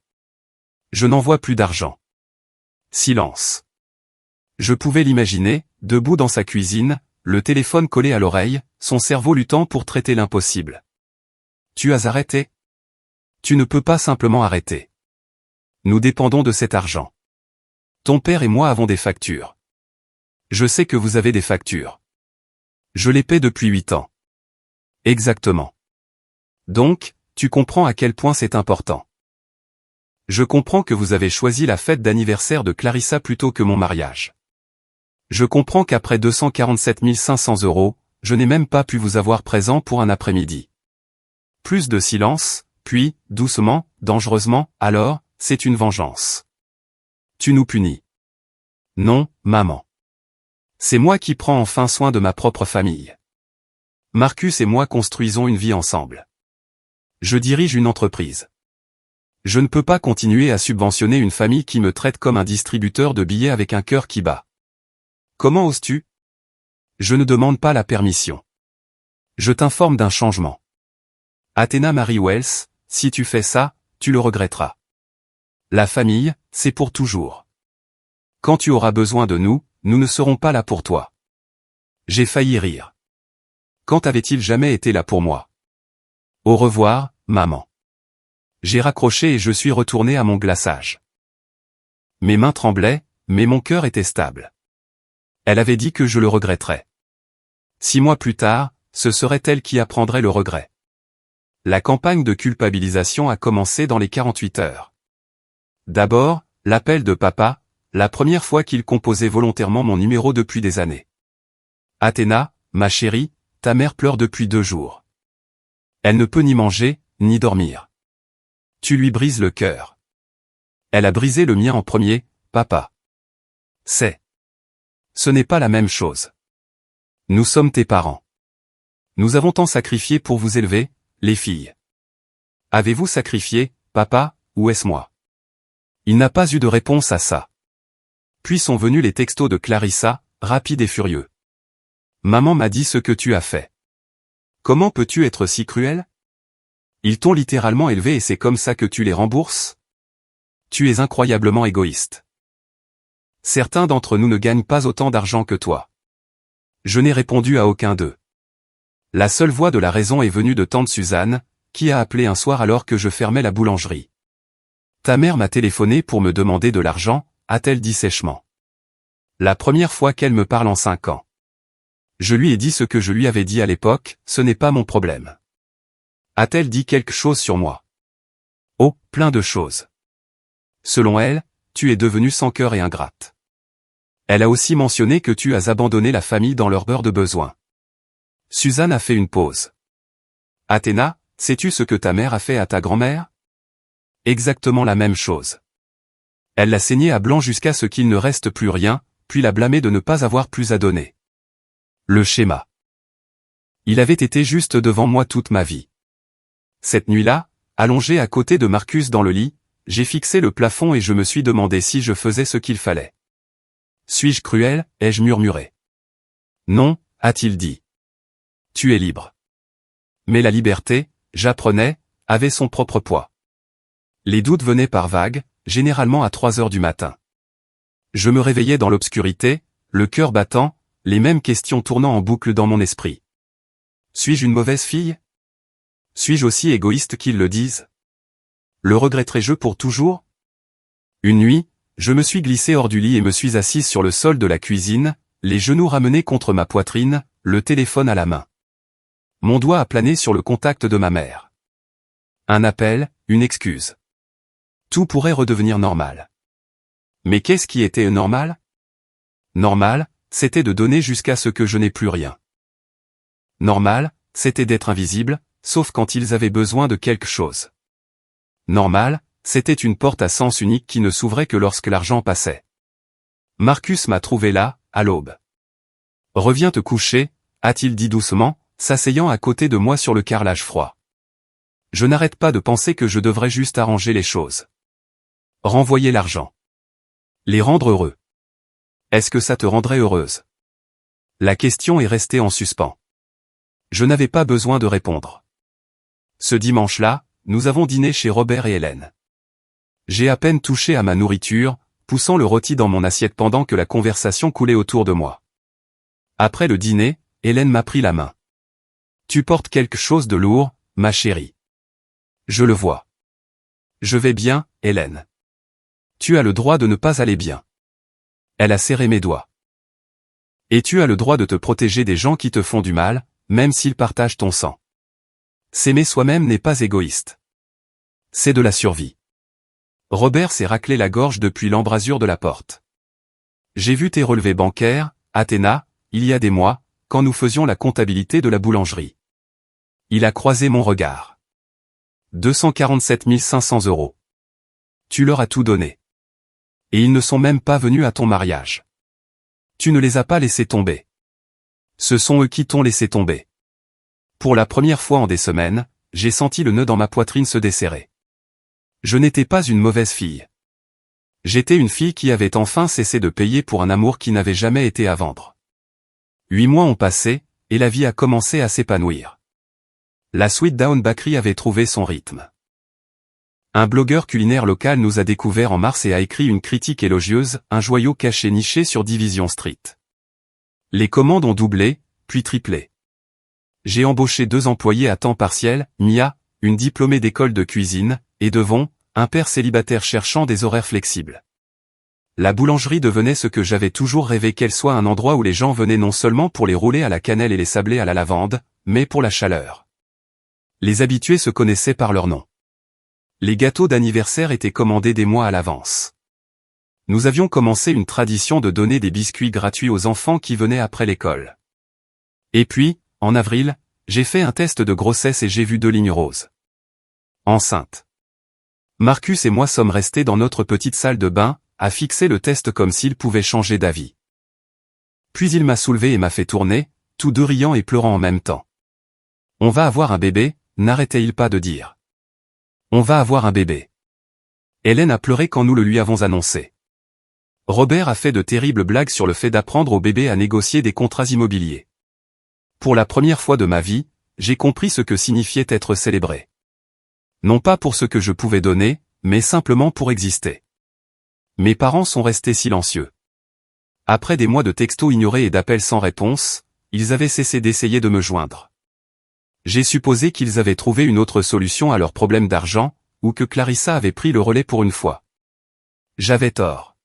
Je n'envoie plus d'argent. Silence. Je pouvais l'imaginer, debout dans sa cuisine, le téléphone collé à l'oreille, son cerveau luttant pour traiter l'impossible. Tu as arrêté? Tu ne peux pas simplement arrêter. Nous dépendons de cet argent. Ton père et moi avons des factures. Je sais que vous avez des factures. Je les paie depuis 8 ans. Exactement. Donc, tu comprends à quel point c'est important. Je comprends que vous avez choisi la fête d'anniversaire de Clarissa plutôt que mon mariage. Je comprends qu'après 247 500 €, je n'ai même pas pu vous avoir présent pour un après-midi. Plus de silence, puis, doucement, dangereusement, alors, c'est une vengeance. Tu nous punis. Non, maman. C'est moi qui prends enfin soin de ma propre famille. Marcus et moi construisons une vie ensemble. Je dirige une entreprise. Je ne peux pas continuer à subventionner une famille qui me traite comme un distributeur de billets avec un cœur qui bat. Comment oses-tu? Je ne demande pas la permission. Je t'informe d'un changement. Athéna Marie Wells, si tu fais ça, tu le regretteras. La famille, c'est pour toujours. Quand tu auras besoin de nous, nous ne serons pas là pour toi. J'ai failli rire. Quand avait-il jamais été là pour moi? Au revoir, maman. J'ai raccroché et je suis retourné à mon glaçage. Mes mains tremblaient, mais mon cœur était stable. Elle avait dit que je le regretterais. 6 mois plus tard, ce serait elle qui apprendrait le regret. La campagne de culpabilisation a commencé dans les 48 heures. D'abord, l'appel de papa, la première fois qu'il composait volontairement mon numéro depuis des années. Athéna, ma chérie, ta mère pleure depuis 2 jours. Elle ne peut ni manger, ni dormir. Tu lui brises le cœur. Elle a brisé le mien en premier, papa. Ce n'est pas la même chose. Nous sommes tes parents. Nous avons tant sacrifié pour vous élever, les filles. Avez-vous sacrifié, papa, ou est-ce moi? Il n'a pas eu de réponse à ça. Puis sont venus les textos de Clarissa, rapides et furieux. Maman m'a dit ce que tu as fait. Comment peux-tu être si cruel? Ils t'ont littéralement élevé et c'est comme ça que tu les rembourses? Tu es incroyablement égoïste. Certains d'entre nous ne gagnent pas autant d'argent que toi. Je n'ai répondu à aucun d'eux. La seule voix de la raison est venue de tante Suzanne, qui a appelé un soir alors que je fermais la boulangerie. Ta mère m'a téléphoné pour me demander de l'argent, a-t-elle dit sèchement. La première fois qu'elle me parle en 5 ans. Je lui ai dit ce que je lui avais dit à l'époque, ce n'est pas mon problème. A-t-elle dit quelque chose sur moi? Oh, plein de choses. Selon elle, tu es devenue sans cœur et ingrate. Elle a aussi mentionné que tu as abandonné la famille dans leur beurre de besoin. Suzanne a fait une pause. Athéna, sais-tu ce que ta mère a fait à ta grand-mère? Exactement la même chose. Elle l'a saigné à blanc jusqu'à ce qu'il ne reste plus rien, puis l'a blâmé de ne pas avoir plus à donner. Le schéma. Il avait été juste devant moi toute ma vie. Cette nuit-là, allongé à côté de Marcus dans le lit, j'ai fixé le plafond et je me suis demandé si je faisais ce qu'il fallait. Suis-je cruel, ai-je murmuré. Non, a-t-il dit. Tu es libre. Mais la liberté, j'apprenais, avait son propre poids. Les doutes venaient par vagues, généralement à 3 heures du matin. Je me réveillais dans l'obscurité, le cœur battant, les mêmes questions tournant en boucle dans mon esprit. Suis-je une mauvaise fille? Suis-je aussi égoïste qu'ils le disent? Le regretterai-je pour toujours? Une nuit, je me suis glissé hors du lit et me suis assise sur le sol de la cuisine, les genoux ramenés contre ma poitrine, le téléphone à la main. Mon doigt a plané sur le contact de ma mère. Un appel, une excuse. Tout pourrait redevenir normal. Mais qu'est-ce qui était normal? Normal, c'était de donner jusqu'à ce que je n'ai plus rien. Normal, c'était d'être invisible, sauf quand ils avaient besoin de quelque chose. Normal, c'était une porte à sens unique qui ne s'ouvrait que lorsque l'argent passait. Marcus m'a trouvé là, à l'aube. Reviens te coucher, a-t-il dit doucement, s'asseyant à côté de moi sur le carrelage froid. Je n'arrête pas de penser que je devrais juste arranger les choses. Renvoyer l'argent. Les rendre heureux. Est-ce que ça te rendrait heureuse? La question est restée en suspens. Je n'avais pas besoin de répondre. Ce dimanche-là, nous avons dîné chez Robert et Hélène. J'ai à peine touché à ma nourriture, poussant le rôti dans mon assiette pendant que la conversation coulait autour de moi. Après le dîner, Hélène m'a pris la main. Tu portes quelque chose de lourd, ma chérie. Je le vois. Je vais bien, Hélène. Tu as le droit de ne pas aller bien. Elle a serré mes doigts. Et tu as le droit de te protéger des gens qui te font du mal, même s'ils partagent ton sang. S'aimer soi-même n'est pas égoïste. C'est de la survie. Robert s'est raclé la gorge depuis l'embrasure de la porte. J'ai vu tes relevés bancaires, Athéna, il y a des mois, quand nous faisions la comptabilité de la boulangerie. Il a croisé mon regard. 247 500 €. Tu leur as tout donné. Et ils ne sont même pas venus à ton mariage. Tu ne les as pas laissés tomber. Ce sont eux qui t'ont laissé tomber. Pour la première fois en des semaines, j'ai senti le nœud dans ma poitrine se desserrer. Je n'étais pas une mauvaise fille. J'étais une fille qui avait enfin cessé de payer pour un amour qui n'avait jamais été à vendre. 8 mois ont passé, et la vie a commencé à s'épanouir. La Sweet Down Bakery avait trouvé son rythme. Un blogueur culinaire local nous a découvert en mars et a écrit une critique élogieuse, un joyau caché niché sur Division Street. Les commandes ont doublé, puis triplé. J'ai embauché 2 employés à temps partiel, Mia, une diplômée d'école de cuisine, et Devon, un père célibataire cherchant des horaires flexibles. La boulangerie devenait ce que j'avais toujours rêvé qu'elle soit, un endroit où les gens venaient non seulement pour les roulés à la cannelle et les sablés à la lavande, mais pour la chaleur. Les habitués se connaissaient par leur nom. Les gâteaux d'anniversaire étaient commandés des mois à l'avance. Nous avions commencé une tradition de donner des biscuits gratuits aux enfants qui venaient après l'école. Et puis, en avril, j'ai fait un test de grossesse et j'ai vu 2 lignes roses. Enceinte. Marcus et moi sommes restés dans notre petite salle de bain, à fixer le test comme s'il pouvait changer d'avis. Puis il m'a soulevé et m'a fait tourner, tous deux riant et pleurant en même temps. On va avoir un bébé, n'arrêtait-il pas de dire. On va avoir un bébé. Hélène a pleuré quand nous le lui avons annoncé. Robert a fait de terribles blagues sur le fait d'apprendre au bébé à négocier des contrats immobiliers. Pour la première fois de ma vie, j'ai compris ce que signifiait être célébré. Non pas pour ce que je pouvais donner, mais simplement pour exister. Mes parents sont restés silencieux. Après des mois de textos ignorés et d'appels sans réponse, ils avaient cessé d'essayer de me joindre. J'ai supposé qu'ils avaient trouvé une autre solution à leur problème d'argent, ou que Clarissa avait pris le relais pour une fois. J'avais tort.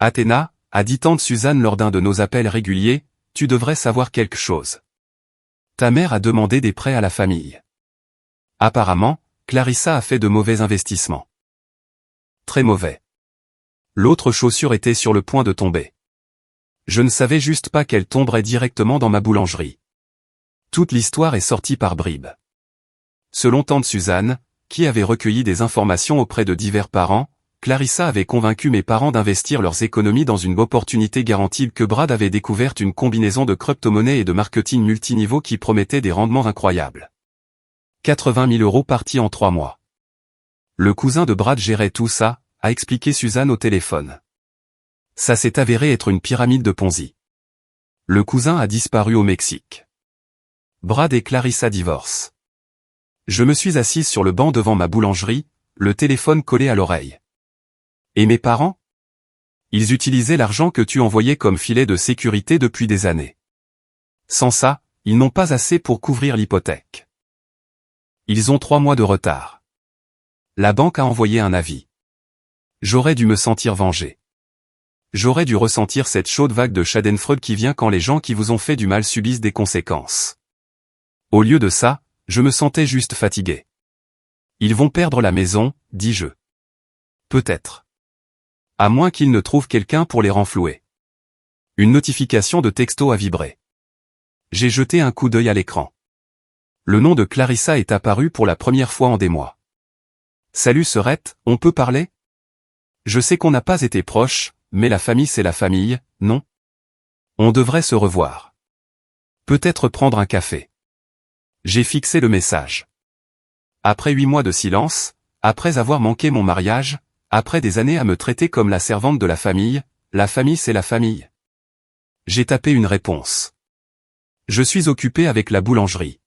Athéna, a dit tante Suzanne lors d'un de nos appels réguliers, tu devrais savoir quelque chose. Ta mère a demandé des prêts à la famille. Apparemment, Clarissa a fait de mauvais investissements. Très mauvais. L'autre chaussure était sur le point de tomber. Je ne savais juste pas qu'elle tomberait directement dans ma boulangerie. Toute l'histoire est sortie par bribes. Selon tante Suzanne, qui avait recueilli des informations auprès de divers parents, Clarissa avait convaincu mes parents d'investir leurs économies dans une opportunité garantie que Brad avait découverte, une combinaison de crypto-monnaie et de marketing multiniveau qui promettait des rendements incroyables. 80 000 € partis en 3 mois. Le cousin de Brad gérait tout ça, a expliqué Suzanne au téléphone. Ça s'est avéré être une pyramide de Ponzi. Le cousin a disparu au Mexique. Brad et Clarissa divorcent. Je me suis assise sur le banc devant ma boulangerie, le téléphone collé à l'oreille. Et mes parents? Ils utilisaient l'argent que tu envoyais comme filet de sécurité depuis des années. Sans ça, ils n'ont pas assez pour couvrir l'hypothèque. Ils ont 3 mois de retard. La banque a envoyé un avis. J'aurais dû me sentir vengé. J'aurais dû ressentir cette chaude vague de schadenfreude qui vient quand les gens qui vous ont fait du mal subissent des conséquences. Au lieu de ça, je me sentais juste fatigué. Ils vont perdre la maison, dis-je. Peut-être. À moins qu'ils ne trouvent quelqu'un pour les renflouer. Une notification de texto a vibré. J'ai jeté un coup d'œil à l'écran. Le nom de Clarissa est apparu pour la première fois en des mois. Salut Serette, on peut parler? Je sais qu'on n'a pas été proches, mais la famille c'est la famille, non? On devrait se revoir. Peut-être prendre un café. J'ai fixé le message. Après 8 mois de silence, après avoir manqué mon mariage, après des années à me traiter comme la servante de la famille c'est la famille. J'ai tapé une réponse. Je suis occupé avec la boulangerie.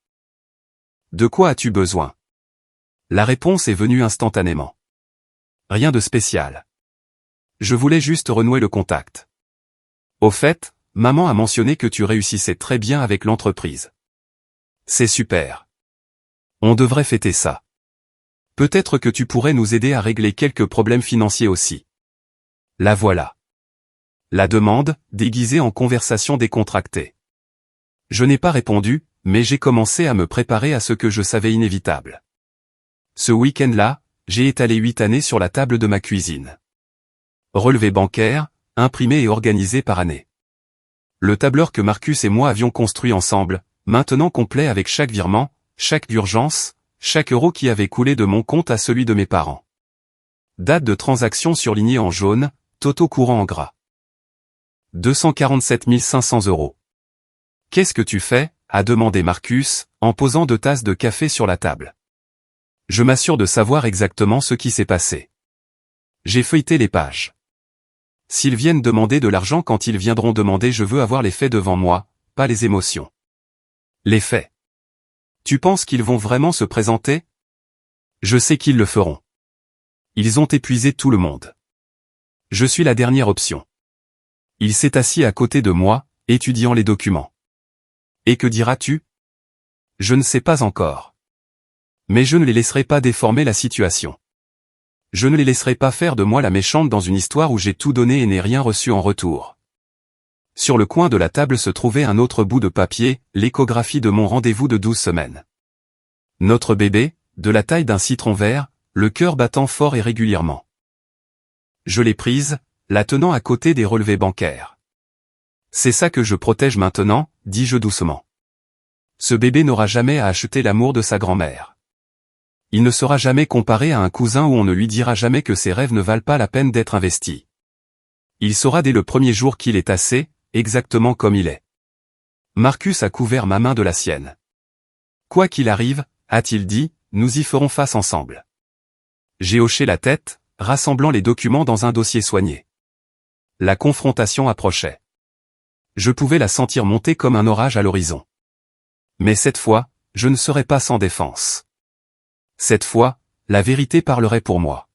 De quoi as-tu besoin? La réponse est venue instantanément. Rien de spécial. Je voulais juste renouer le contact. Au fait, maman a mentionné que tu réussissais très bien avec l'entreprise. C'est super. On devrait fêter ça. Peut-être que tu pourrais nous aider à régler quelques problèmes financiers aussi. La voilà. La demande, déguisée en conversation décontractée. Je n'ai pas répondu, mais j'ai commencé à me préparer à ce que je savais inévitable. Ce week-end-là, j'ai étalé 8 années sur la table de ma cuisine. Relevé bancaire, imprimé et organisé par année. Le tableur que Marcus et moi avions construit ensemble, maintenant complet avec chaque virement, chaque urgence, chaque euro qui avait coulé de mon compte à celui de mes parents. Date de transaction surlignée en jaune, totaux courant en gras. 247 500 €. Qu'est-ce que tu fais? A demandé Marcus, en posant 2 tasses de café sur la table. Je m'assure de savoir exactement ce qui s'est passé. J'ai feuilleté les pages. S'ils viennent demander de l'argent quand ils viendront demander, je veux avoir les faits devant moi, pas les émotions. Les faits. Tu penses qu'ils vont vraiment se présenter? Je sais qu'ils le feront. Ils ont épuisé tout le monde. Je suis la dernière option. Il s'est assis à côté de moi, étudiant les documents. Et que diras-tu? Je ne sais pas encore. Mais je ne les laisserai pas déformer la situation. Je ne les laisserai pas faire de moi la méchante dans une histoire où j'ai tout donné et n'ai rien reçu en retour. Sur le coin de la table se trouvait un autre bout de papier, l'échographie de mon rendez-vous de 12 semaines. Notre bébé, de la taille d'un citron vert, le cœur battant fort et régulièrement. Je l'ai prise, la tenant à côté des relevés bancaires. C'est ça que je protège maintenant, dis-je doucement. Ce bébé n'aura jamais à acheter l'amour de sa grand-mère. Il ne sera jamais comparé à un cousin où on ne lui dira jamais que ses rêves ne valent pas la peine d'être investis. Il saura dès le premier jour qu'il est assez, exactement comme il est. Marcus a couvert ma main de la sienne. Quoi qu'il arrive, a-t-il dit, nous y ferons face ensemble. J'ai hoché la tête, rassemblant les documents dans un dossier soigné. La confrontation approchait. Je pouvais la sentir monter comme un orage à l'horizon. Mais cette fois, je ne serais pas sans défense. Cette fois, la vérité parlerait pour moi.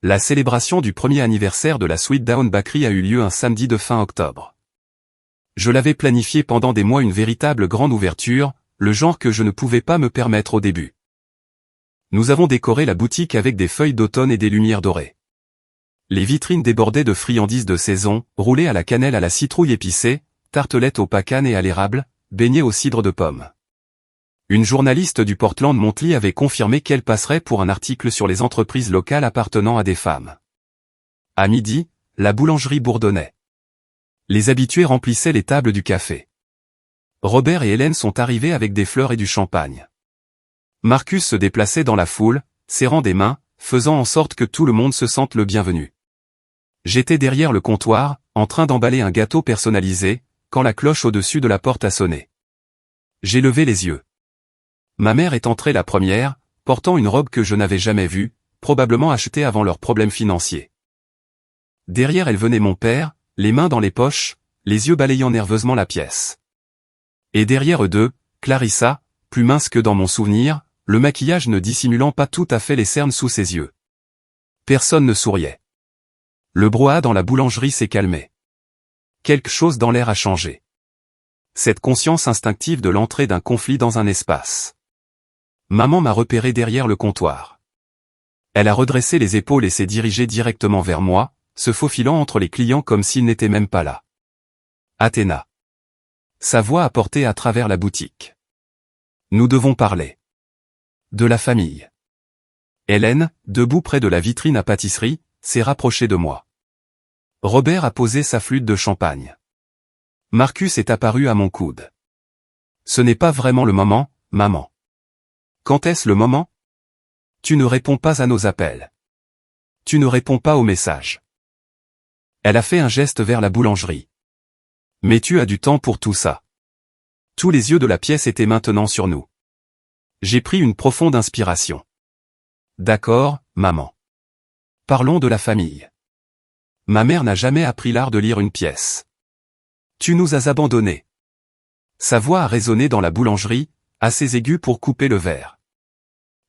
La célébration du premier anniversaire de la Sweet Down Bakery a eu lieu un samedi de fin octobre. Je l'avais planifié pendant des mois, une véritable grande ouverture, le genre que je ne pouvais pas me permettre au début. Nous avons décoré la boutique avec des feuilles d'automne et des lumières dorées. Les vitrines débordaient de friandises de saison, roulées à la cannelle à la citrouille épicée, tartelettes au pacane et à l'érable, beignets au cidre de pomme. Une journaliste du Portland Monthly avait confirmé qu'elle passerait pour un article sur les entreprises locales appartenant à des femmes. À midi, la boulangerie bourdonnait. Les habitués remplissaient les tables du café. Robert et Hélène sont arrivés avec des fleurs et du champagne. Marcus se déplaçait dans la foule, serrant des mains, faisant en sorte que tout le monde se sente le bienvenu. J'étais derrière le comptoir, en train d'emballer un gâteau personnalisé, quand la cloche au-dessus de la porte a sonné. J'ai levé les yeux. Ma mère est entrée la première, portant une robe que je n'avais jamais vue, probablement achetée avant leurs problèmes financiers. Derrière elle venait mon père, les mains dans les poches, les yeux balayant nerveusement la pièce. Et derrière eux deux, Clarissa, plus mince que dans mon souvenir, le maquillage ne dissimulant pas tout à fait les cernes sous ses yeux. Personne ne souriait. Le brouhaha dans la boulangerie s'est calmé. Quelque chose dans l'air a changé. Cette conscience instinctive de l'entrée d'un conflit dans un espace. Maman m'a repéré derrière le comptoir. Elle a redressé les épaules et s'est dirigée directement vers moi, se faufilant entre les clients comme s'ils n'étaient même pas là. Athéna. Sa voix a porté à travers la boutique. Nous devons parler. De la famille. Hélène, debout près de la vitrine à pâtisserie, s'est rapprochée de moi. Robert a posé sa flûte de champagne. Marcus est apparu à mon coude. Ce n'est pas vraiment le moment, maman. Quand est-ce le moment? Tu ne réponds pas à nos appels. Tu ne réponds pas aux messages. Elle a fait un geste vers la boulangerie. Mais tu as du temps pour tout ça. Tous les yeux de la pièce étaient maintenant sur nous. J'ai pris une profonde inspiration. D'accord, maman. Parlons de la famille. Ma mère n'a jamais appris l'art de lire une pièce. Tu nous as abandonnés. Sa voix a résonné dans la boulangerie, assez aiguë pour couper le verre.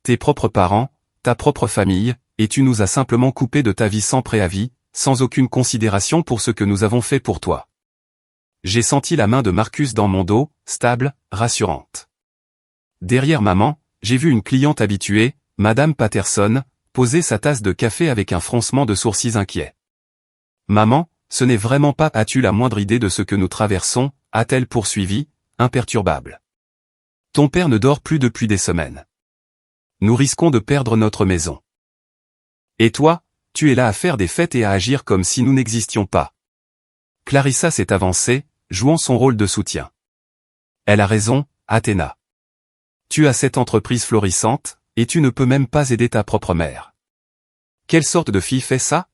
Tes propres parents, ta propre famille, et tu nous as simplement coupé de ta vie sans préavis, sans aucune considération pour ce que nous avons fait pour toi. J'ai senti la main de Marcus dans mon dos, stable, rassurante. Derrière maman, j'ai vu une cliente habituée, Madame Patterson, poser sa tasse de café avec un froncement de sourcils inquiet. Maman, ce n'est vraiment pas as-tu la moindre idée de ce que nous traversons, a-t-elle poursuivi, imperturbable. Ton père ne dort plus depuis des semaines. Nous risquons de perdre notre maison. Et toi, tu es là à faire des fêtes et à agir comme si nous n'existions pas. Clarissa s'est avancée, jouant son rôle de soutien. Elle a raison, Athéna. Tu as cette entreprise florissante, et tu ne peux même pas aider ta propre mère. Quelle sorte de fille fait ça?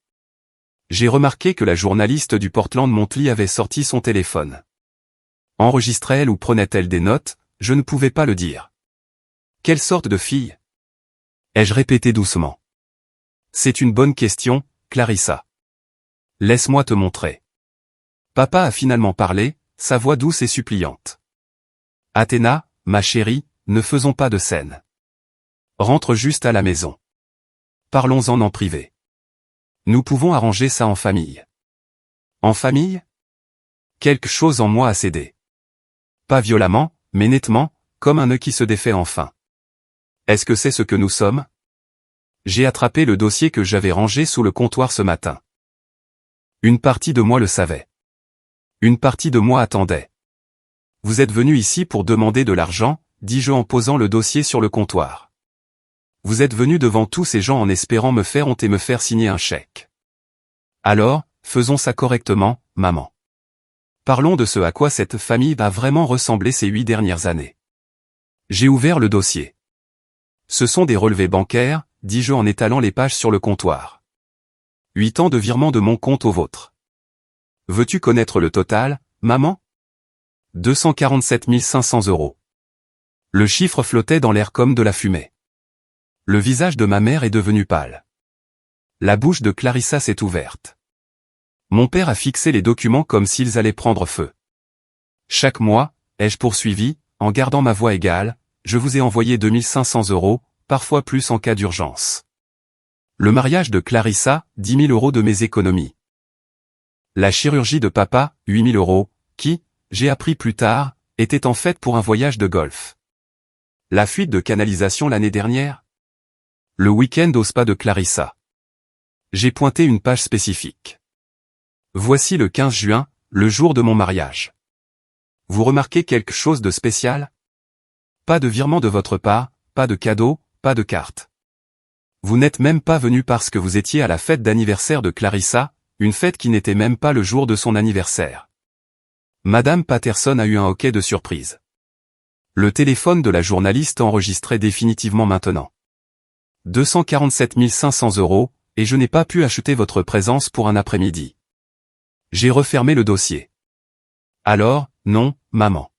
J'ai remarqué que la journaliste du Portland Monthly avait sorti son téléphone. Enregistrait-elle ou prenait-elle des notes? Je ne pouvais pas le dire. Quelle sorte de fille? Ai-je répété doucement. C'est une bonne question, Clarissa. Laisse-moi te montrer. Papa a finalement parlé, sa voix douce et suppliante. Athéna, ma chérie, ne faisons pas de scène. Rentre juste à la maison. Parlons-en en privé. Nous pouvons arranger ça en famille. En famille? Quelque chose en moi a cédé. Pas violemment, mais nettement, comme un nœud qui se défait enfin. Est-ce que c'est ce que nous sommes? J'ai attrapé le dossier que j'avais rangé sous le comptoir ce matin. Une partie de moi le savait. Une partie de moi attendait. Vous êtes venu ici pour demander de l'argent, dis-je en posant le dossier sur le comptoir. Vous êtes venu devant tous ces gens en espérant me faire honte et me faire signer un chèque. Alors, faisons ça correctement, maman. Parlons de ce à quoi cette famille va vraiment ressembler ces 8 dernières années. J'ai ouvert le dossier. Ce sont des relevés bancaires, dis-je en étalant les pages sur le comptoir. 8 ans de virement de mon compte au vôtre. Veux-tu connaître le total, maman? 247 500 €. Le chiffre flottait dans l'air comme de la fumée. Le visage de ma mère est devenu pâle. La bouche de Clarissa s'est ouverte. Mon père a fixé les documents comme s'ils allaient prendre feu. Chaque mois, ai-je poursuivi, en gardant ma voix égale, je vous ai envoyé 2500 €, parfois plus en cas d'urgence. Le mariage de Clarissa, 10 000 € de mes économies. La chirurgie de papa, 8 000 €, qui, j'ai appris plus tard, était en fait pour un voyage de golf. La fuite de canalisation l'année dernière. Le week-end au spa de Clarissa. J'ai pointé une page spécifique. Voici le 15 juin, le jour de mon mariage. Vous remarquez quelque chose de spécial? Pas de virement de votre part, pas de cadeau, pas de carte. Vous n'êtes même pas venu parce que vous étiez à la fête d'anniversaire de Clarissa, une fête qui n'était même pas le jour de son anniversaire. Madame Patterson a eu un hoquet de surprise. Le téléphone de la journaliste enregistrait définitivement maintenant. 247 500 €, et je n'ai pas pu acheter votre présence pour un après-midi. J'ai refermé le dossier. Alors, non, maman.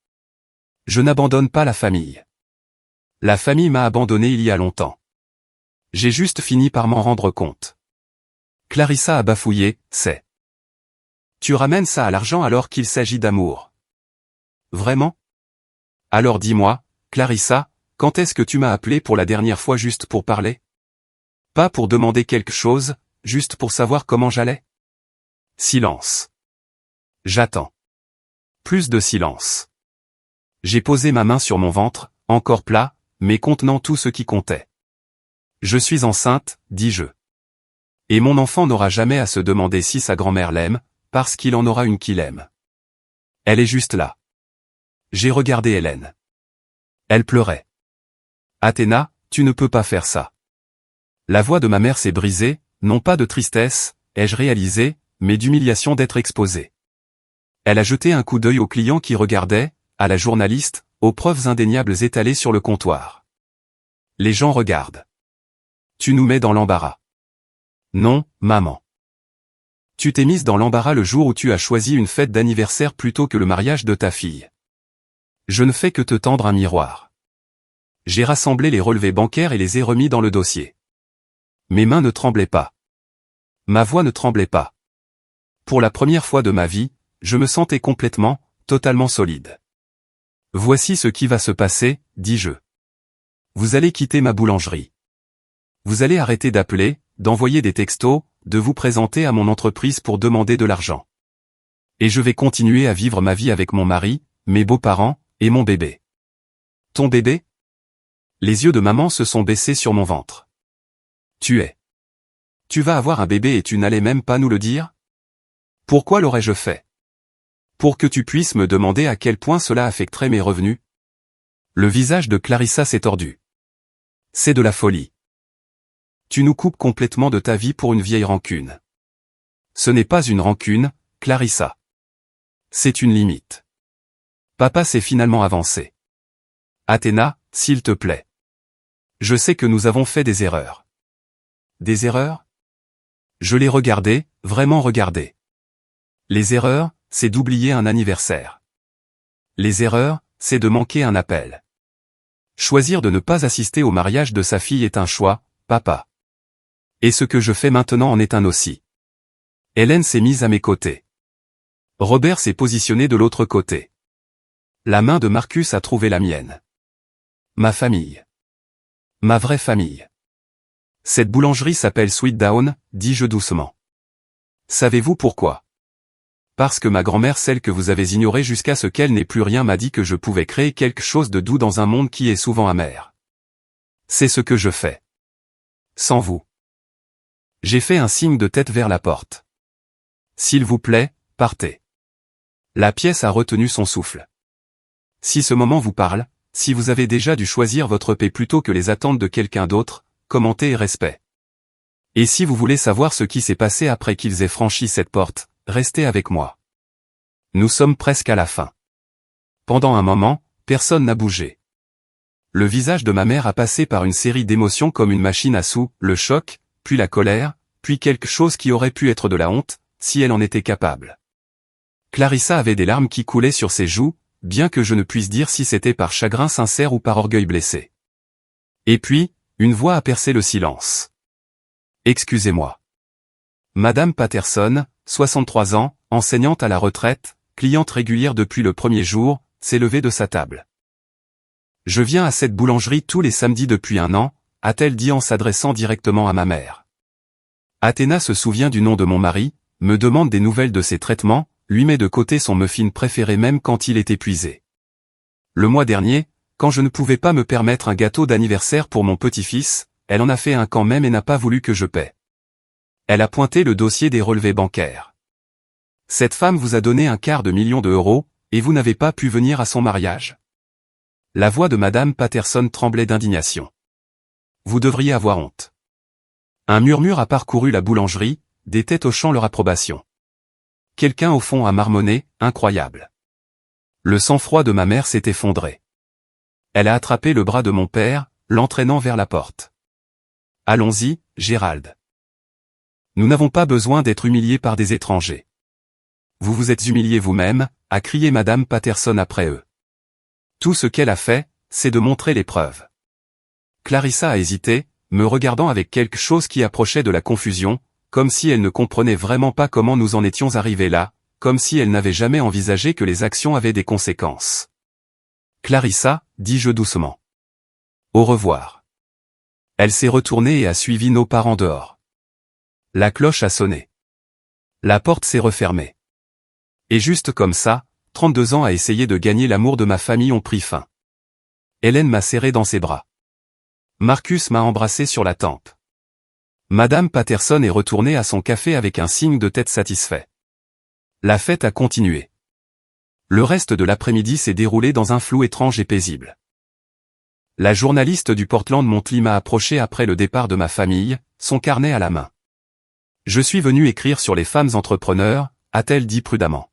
Je n'abandonne pas la famille. La famille m'a abandonné il y a longtemps. J'ai juste fini par m'en rendre compte. Clarissa a bafouillé, c'est. Tu ramènes ça à l'argent alors qu'il s'agit d'amour. Vraiment? Alors dis-moi, Clarissa, quand est-ce que tu m'as appelé pour la dernière fois juste pour parler? Pas pour demander quelque chose, juste pour savoir comment j'allais? Silence. J'attends. Plus de silence. J'ai posé ma main sur mon ventre, encore plat, mais contenant tout ce qui comptait. Je suis enceinte, dis-je. Et mon enfant n'aura jamais à se demander si sa grand-mère l'aime, parce qu'il en aura une qui l'aime. Elle est juste là. J'ai regardé Hélène. Elle pleurait. Athéna, tu ne peux pas faire ça. La voix de ma mère s'est brisée, non pas de tristesse, ai-je réalisé, mais d'humiliation d'être exposée. Elle a jeté un coup d'œil aux clients qui regardaient, à la journaliste, aux preuves indéniables étalées sur le comptoir. Les gens regardent. Tu nous mets dans l'embarras. Non, maman. Tu t'es mise dans l'embarras le jour où tu as choisi une fête d'anniversaire plutôt que le mariage de ta fille. Je ne fais que te tendre un miroir. J'ai rassemblé les relevés bancaires et les ai remis dans le dossier. Mes mains ne tremblaient pas. Ma voix ne tremblait pas. Pour la première fois de ma vie, je me sentais complètement, totalement solide. Voici ce qui va se passer, dis-je. Vous allez quitter ma boulangerie. Vous allez arrêter d'appeler, d'envoyer des textos, de vous présenter à mon entreprise pour demander de l'argent. Et je vais continuer à vivre ma vie avec mon mari, mes beaux-parents, et mon bébé. Ton bébé? Les yeux de maman se sont baissés sur mon ventre. Tu vas avoir un bébé et tu n'allais même pas nous le dire? Pourquoi l'aurais-je fait? Pour que tu puisses me demander à quel point cela affecterait mes revenus? Le visage de Clarissa s'est tordu. C'est de la folie. Tu nous coupes complètement de ta vie pour une vieille rancune. Ce n'est pas une rancune, Clarissa. C'est une limite. Papa s'est finalement avancé. Athéna, s'il te plaît. Je sais que nous avons fait des erreurs. Des erreurs? Je l'ai regardé, vraiment regardé. Les erreurs, c'est d'oublier un anniversaire. Les erreurs, c'est de manquer un appel. Choisir de ne pas assister au mariage de sa fille est un choix, papa. Et ce que je fais maintenant en est un aussi. Hélène s'est mise à mes côtés. Robert s'est positionné de l'autre côté. La main de Marcus a trouvé la mienne. Ma famille. Ma vraie famille. Cette boulangerie s'appelle Sweet Down, dis-je doucement. Savez-vous pourquoi? Parce que ma grand-mère, celle que vous avez ignorée jusqu'à ce qu'elle n'ait plus rien, m'a dit que je pouvais créer quelque chose de doux dans un monde qui est souvent amer. C'est ce que je fais. Sans vous. J'ai fait un signe de tête vers la porte. S'il vous plaît, partez. La pièce a retenu son souffle. Si ce moment vous parle, si vous avez déjà dû choisir votre paix plutôt que les attentes de quelqu'un d'autre, commentez et respect. Et si vous voulez savoir ce qui s'est passé après qu'ils aient franchi cette porte, restez avec moi. Nous sommes presque à la fin. Pendant un moment, personne n'a bougé. Le visage de ma mère a passé par une série d'émotions comme une machine à sous, le choc, puis la colère, puis quelque chose qui aurait pu être de la honte, si elle en était capable. Clarissa avait des larmes qui coulaient sur ses joues, bien que je ne puisse dire si c'était par chagrin sincère ou par orgueil blessé. Et puis, une voix a percé le silence. Excusez-moi. Madame Patterson, 63 ans, enseignante à la retraite, cliente régulière depuis le premier jour, s'est levée de sa table. Je viens à cette boulangerie tous les samedis depuis 1 an, a-t-elle dit en s'adressant directement à ma mère. Athéna se souvient du nom de mon mari, me demande des nouvelles de ses traitements, lui met de côté son muffin préféré même quand il est épuisé. Le mois dernier, quand je ne pouvais pas me permettre un gâteau d'anniversaire pour mon petit-fils, elle en a fait un quand même et n'a pas voulu que je paie. Elle a pointé le dossier des relevés bancaires. Cette femme vous a donné 250 000 €, et vous n'avez pas pu venir à son mariage? La voix de Madame Patterson tremblait d'indignation. Vous devriez avoir honte. Un murmure a parcouru la boulangerie, des têtes hochant leur approbation. Quelqu'un au fond a marmonné, incroyable. Le sang-froid de ma mère s'est effondré. Elle a attrapé le bras de mon père, l'entraînant vers la porte. Allons-y, Gérald. Nous n'avons pas besoin d'être humiliés par des étrangers. Vous vous êtes humilié vous-même, a crié Madame Patterson après eux. Tout ce qu'elle a fait, c'est de montrer les preuves. Clarissa a hésité, me regardant avec quelque chose qui approchait de la confusion, comme si elle ne comprenait vraiment pas comment nous en étions arrivés là, comme si elle n'avait jamais envisagé que les actions avaient des conséquences. Clarissa, dis-je doucement. Au revoir. Elle s'est retournée et a suivi nos parents dehors. La cloche a sonné. La porte s'est refermée. Et juste comme ça, 32 ans à essayer de gagner l'amour de ma famille ont pris fin. Hélène m'a serré dans ses bras. Marcus m'a embrassé sur la tempe. Madame Patterson est retournée à son café avec un signe de tête satisfait. La fête a continué. Le reste de l'après-midi s'est déroulé dans un flou étrange et paisible. La journaliste du Portland Monthly m'a approché après le départ de ma famille, son carnet à la main. Je suis venu écrire sur les femmes entrepreneurs, a-t-elle dit prudemment.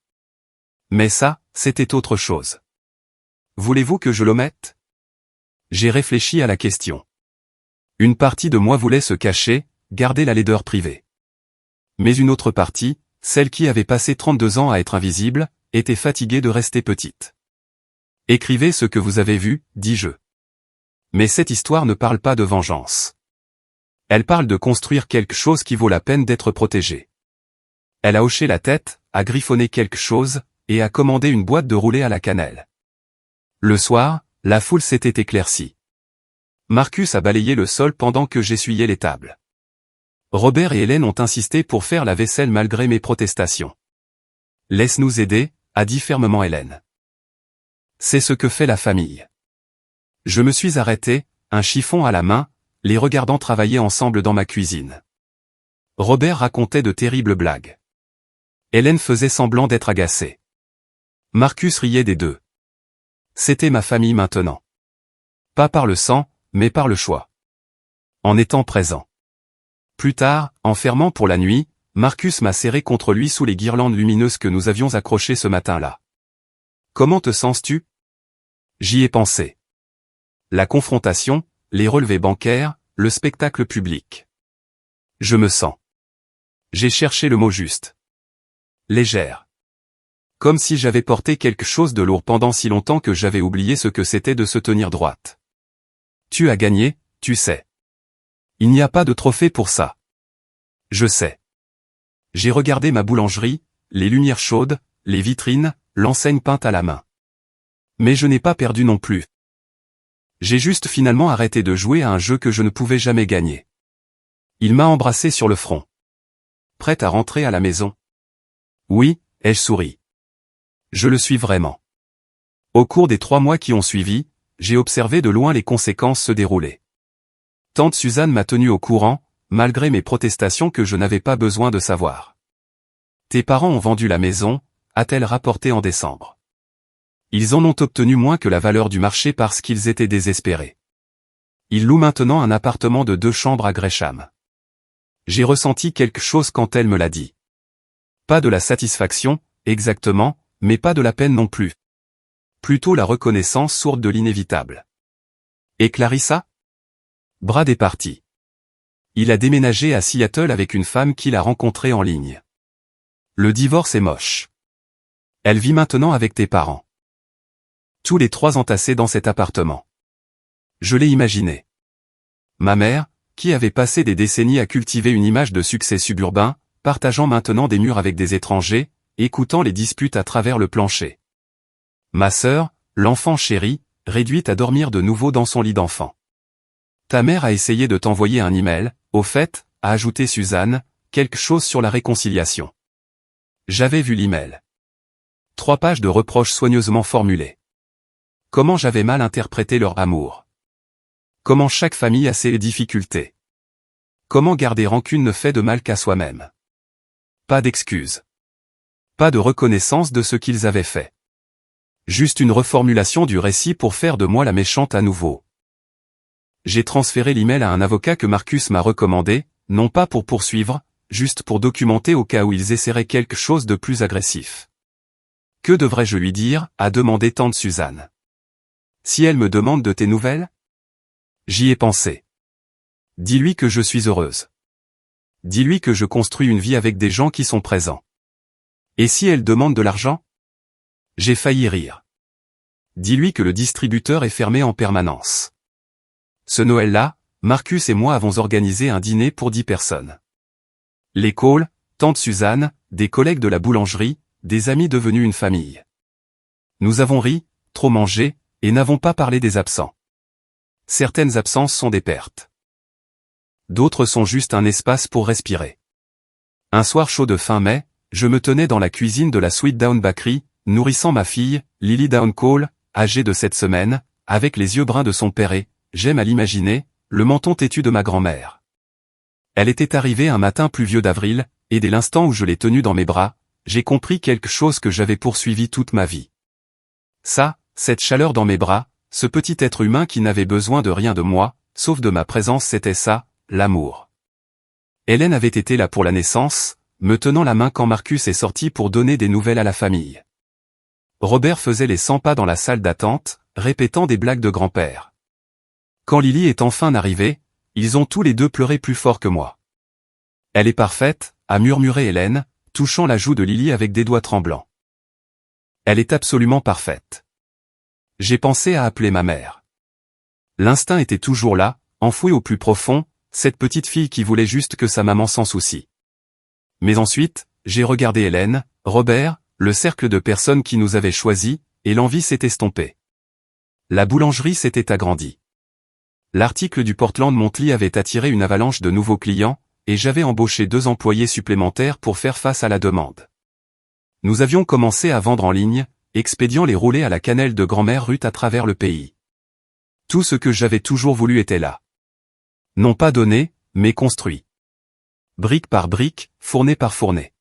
Mais ça, c'était autre chose. Voulez-vous que je l'omette? J'ai réfléchi à la question. Une partie de moi voulait se cacher, garder la laideur privée. Mais une autre partie, celle qui avait passé 32 ans à être invisible, était fatiguée de rester petite. Écrivez ce que vous avez vu, dis-je. Mais cette histoire ne parle pas de vengeance. Elle parle de construire quelque chose qui vaut la peine d'être protégé. Elle a hoché la tête, a griffonné quelque chose, et a commandé une boîte de roulés à la cannelle. Le soir, la foule s'était éclaircie. Marcus a balayé le sol pendant que j'essuyais les tables. Robert et Hélène ont insisté pour faire la vaisselle malgré mes protestations. Laisse-nous aider, a dit fermement Hélène. C'est ce que fait la famille. Je me suis arrêté, un chiffon à la main, les regardant travailler ensemble dans ma cuisine. Robert racontait de terribles blagues. Hélène faisait semblant d'être agacée. Marcus riait des deux. C'était ma famille maintenant. Pas par le sang, mais par le choix. En étant présent. Plus tard, en fermant pour la nuit, Marcus m'a serré contre lui sous les guirlandes lumineuses que nous avions accrochées ce matin-là. Comment te sens-tu? J'y ai pensé. La confrontation, les relevés bancaires, le spectacle public. Je me sens. J'ai cherché le mot juste. Légère. Comme si j'avais porté quelque chose de lourd pendant si longtemps que j'avais oublié ce que c'était de se tenir droite. Tu as gagné, tu sais. Il n'y a pas de trophée pour ça. Je sais. J'ai regardé ma boulangerie, les lumières chaudes, les vitrines, l'enseigne peinte à la main. Mais je n'ai pas perdu non plus. J'ai juste finalement arrêté de jouer à un jeu que je ne pouvais jamais gagner. Il m'a embrassé sur le front. Prête à rentrer à la maison? Oui, ai-je souri. Je le suis vraiment. Au cours des 3 mois qui ont suivi, j'ai observé de loin les conséquences se dérouler. Tante Suzanne m'a tenu au courant, malgré mes protestations que je n'avais pas besoin de savoir. Tes parents ont vendu la maison, a-t-elle rapporté en décembre. Ils en ont obtenu moins que la valeur du marché parce qu'ils étaient désespérés. Ils louent maintenant un appartement de 2 chambres à Gresham. J'ai ressenti quelque chose quand elle me l'a dit. Pas de la satisfaction, exactement, mais pas de la peine non plus. Plutôt la reconnaissance sourde de l'inévitable. Et Clarissa? Brad est parti. Il a déménagé à Seattle avec une femme qu'il a rencontrée en ligne. Le divorce est moche. Elle vit maintenant avec tes parents. Tous les 3 entassés dans cet appartement. Je l'ai imaginé. Ma mère, qui avait passé des décennies à cultiver une image de succès suburbain, partageant maintenant des murs avec des étrangers, écoutant les disputes à travers le plancher. Ma sœur, l'enfant chéri, réduite à dormir de nouveau dans son lit d'enfant. Ta mère a essayé de t'envoyer un email, au fait, a ajouté Suzanne, quelque chose sur la réconciliation. J'avais vu l'email. 3 pages de reproches soigneusement formulés. Comment j'avais mal interprété leur amour. Comment chaque famille a ses difficultés. Comment garder rancune ne fait de mal qu'à soi-même. Pas d'excuses. Pas de reconnaissance de ce qu'ils avaient fait. Juste une reformulation du récit pour faire de moi la méchante à nouveau. J'ai transféré l'email à un avocat que Marcus m'a recommandé, non pas pour poursuivre, juste pour documenter au cas où ils essaieraient quelque chose de plus agressif. Que devrais-je lui dire, a demandé tante Suzanne. Si elle me demande de tes nouvelles? J'y ai pensé. Dis-lui que je suis heureuse. Dis-lui que je construis une vie avec des gens qui sont présents. Et si elle demande de l'argent? J'ai failli rire. Dis-lui que le distributeur est fermé en permanence. Ce Noël-là, Marcus et moi avons organisé un dîner pour 10 personnes. Les Cole, tante Suzanne, des collègues de la boulangerie, des amis devenus une famille. Nous avons ri, trop mangé, et n'avons pas parlé des absents. Certaines absences sont des pertes. D'autres sont juste un espace pour respirer. Un soir chaud de fin mai, je me tenais dans la cuisine de la Sweet Down Bakery, nourrissant ma fille, Lily Down Cole, âgée de 7 semaines, avec les yeux bruns de son père et, j'aime à l'imaginer, le menton têtu de ma grand-mère. Elle était arrivée un matin pluvieux d'avril, et dès l'instant où je l'ai tenue dans mes bras, j'ai compris quelque chose que j'avais poursuivi toute ma vie. Ça, cette chaleur dans mes bras, ce petit être humain qui n'avait besoin de rien de moi, sauf de ma présence, c'était ça, l'amour. Hélène avait été là pour la naissance, me tenant la main quand Marcus est sorti pour donner des nouvelles à la famille. Robert faisait les 100 pas dans la salle d'attente, répétant des blagues de grand-père. Quand Lily est enfin arrivée, ils ont tous les deux pleuré plus fort que moi. Elle est parfaite, a murmuré Hélène, touchant la joue de Lily avec des doigts tremblants. Elle est absolument parfaite. J'ai pensé à appeler ma mère. L'instinct était toujours là, enfoui au plus profond, cette petite fille qui voulait juste que sa maman s'en soucie. Mais ensuite, j'ai regardé Hélène, Robert, le cercle de personnes qui nous avaient choisis, et l'envie s'est estompée. La boulangerie s'était agrandie. L'article du Portland Monthly avait attiré une avalanche de nouveaux clients, et j'avais embauché 2 employés supplémentaires pour faire face à la demande. Nous avions commencé à vendre en ligne, expédiant les roulés à la cannelle de grand-mère Ruth à travers le pays. Tout ce que j'avais toujours voulu était là. Non pas donné, mais construit. Brique par brique, fournée par fournée.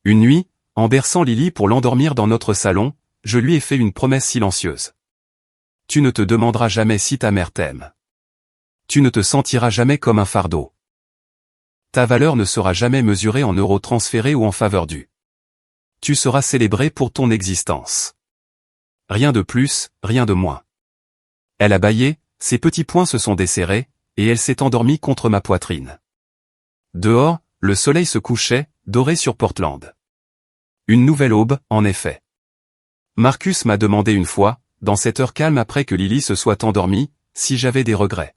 Une nuit, en berçant Lily pour l'endormir dans notre salon, je lui ai fait une promesse silencieuse. Tu ne te demanderas jamais si ta mère t'aime. Tu ne te sentiras jamais comme un fardeau. Ta valeur ne sera jamais mesurée en euros transférés ou en faveur due. Tu seras célébré pour ton existence. Rien de plus, rien de moins. Elle a bâillé, ses petits poings se sont desserrés, et elle s'est endormie contre ma poitrine. Dehors, le soleil se couchait, doré sur Portland. Une nouvelle aube, en effet. Marcus m'a demandé une fois, dans cette heure calme après que Lily se soit endormie, si j'avais des regrets.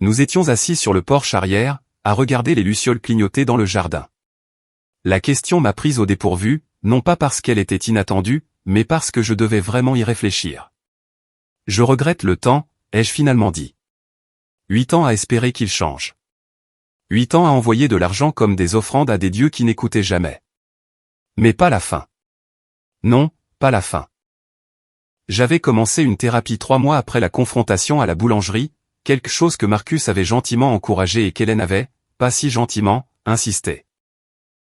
Nous étions assis sur le porche arrière, à regarder les lucioles clignoter dans le jardin. La question m'a prise au dépourvu, non pas parce qu'elle était inattendue, mais parce que je devais vraiment y réfléchir. Je regrette le temps, ai-je finalement dit. 8 ans à espérer qu'il change. 8 ans à envoyer de l'argent comme des offrandes à des dieux qui n'écoutaient jamais. Mais pas la fin. Non, pas la fin. J'avais commencé une thérapie 3 mois après la confrontation à la boulangerie, quelque chose que Marcus avait gentiment encouragé et qu'Hélène avait, pas si gentiment, insisté.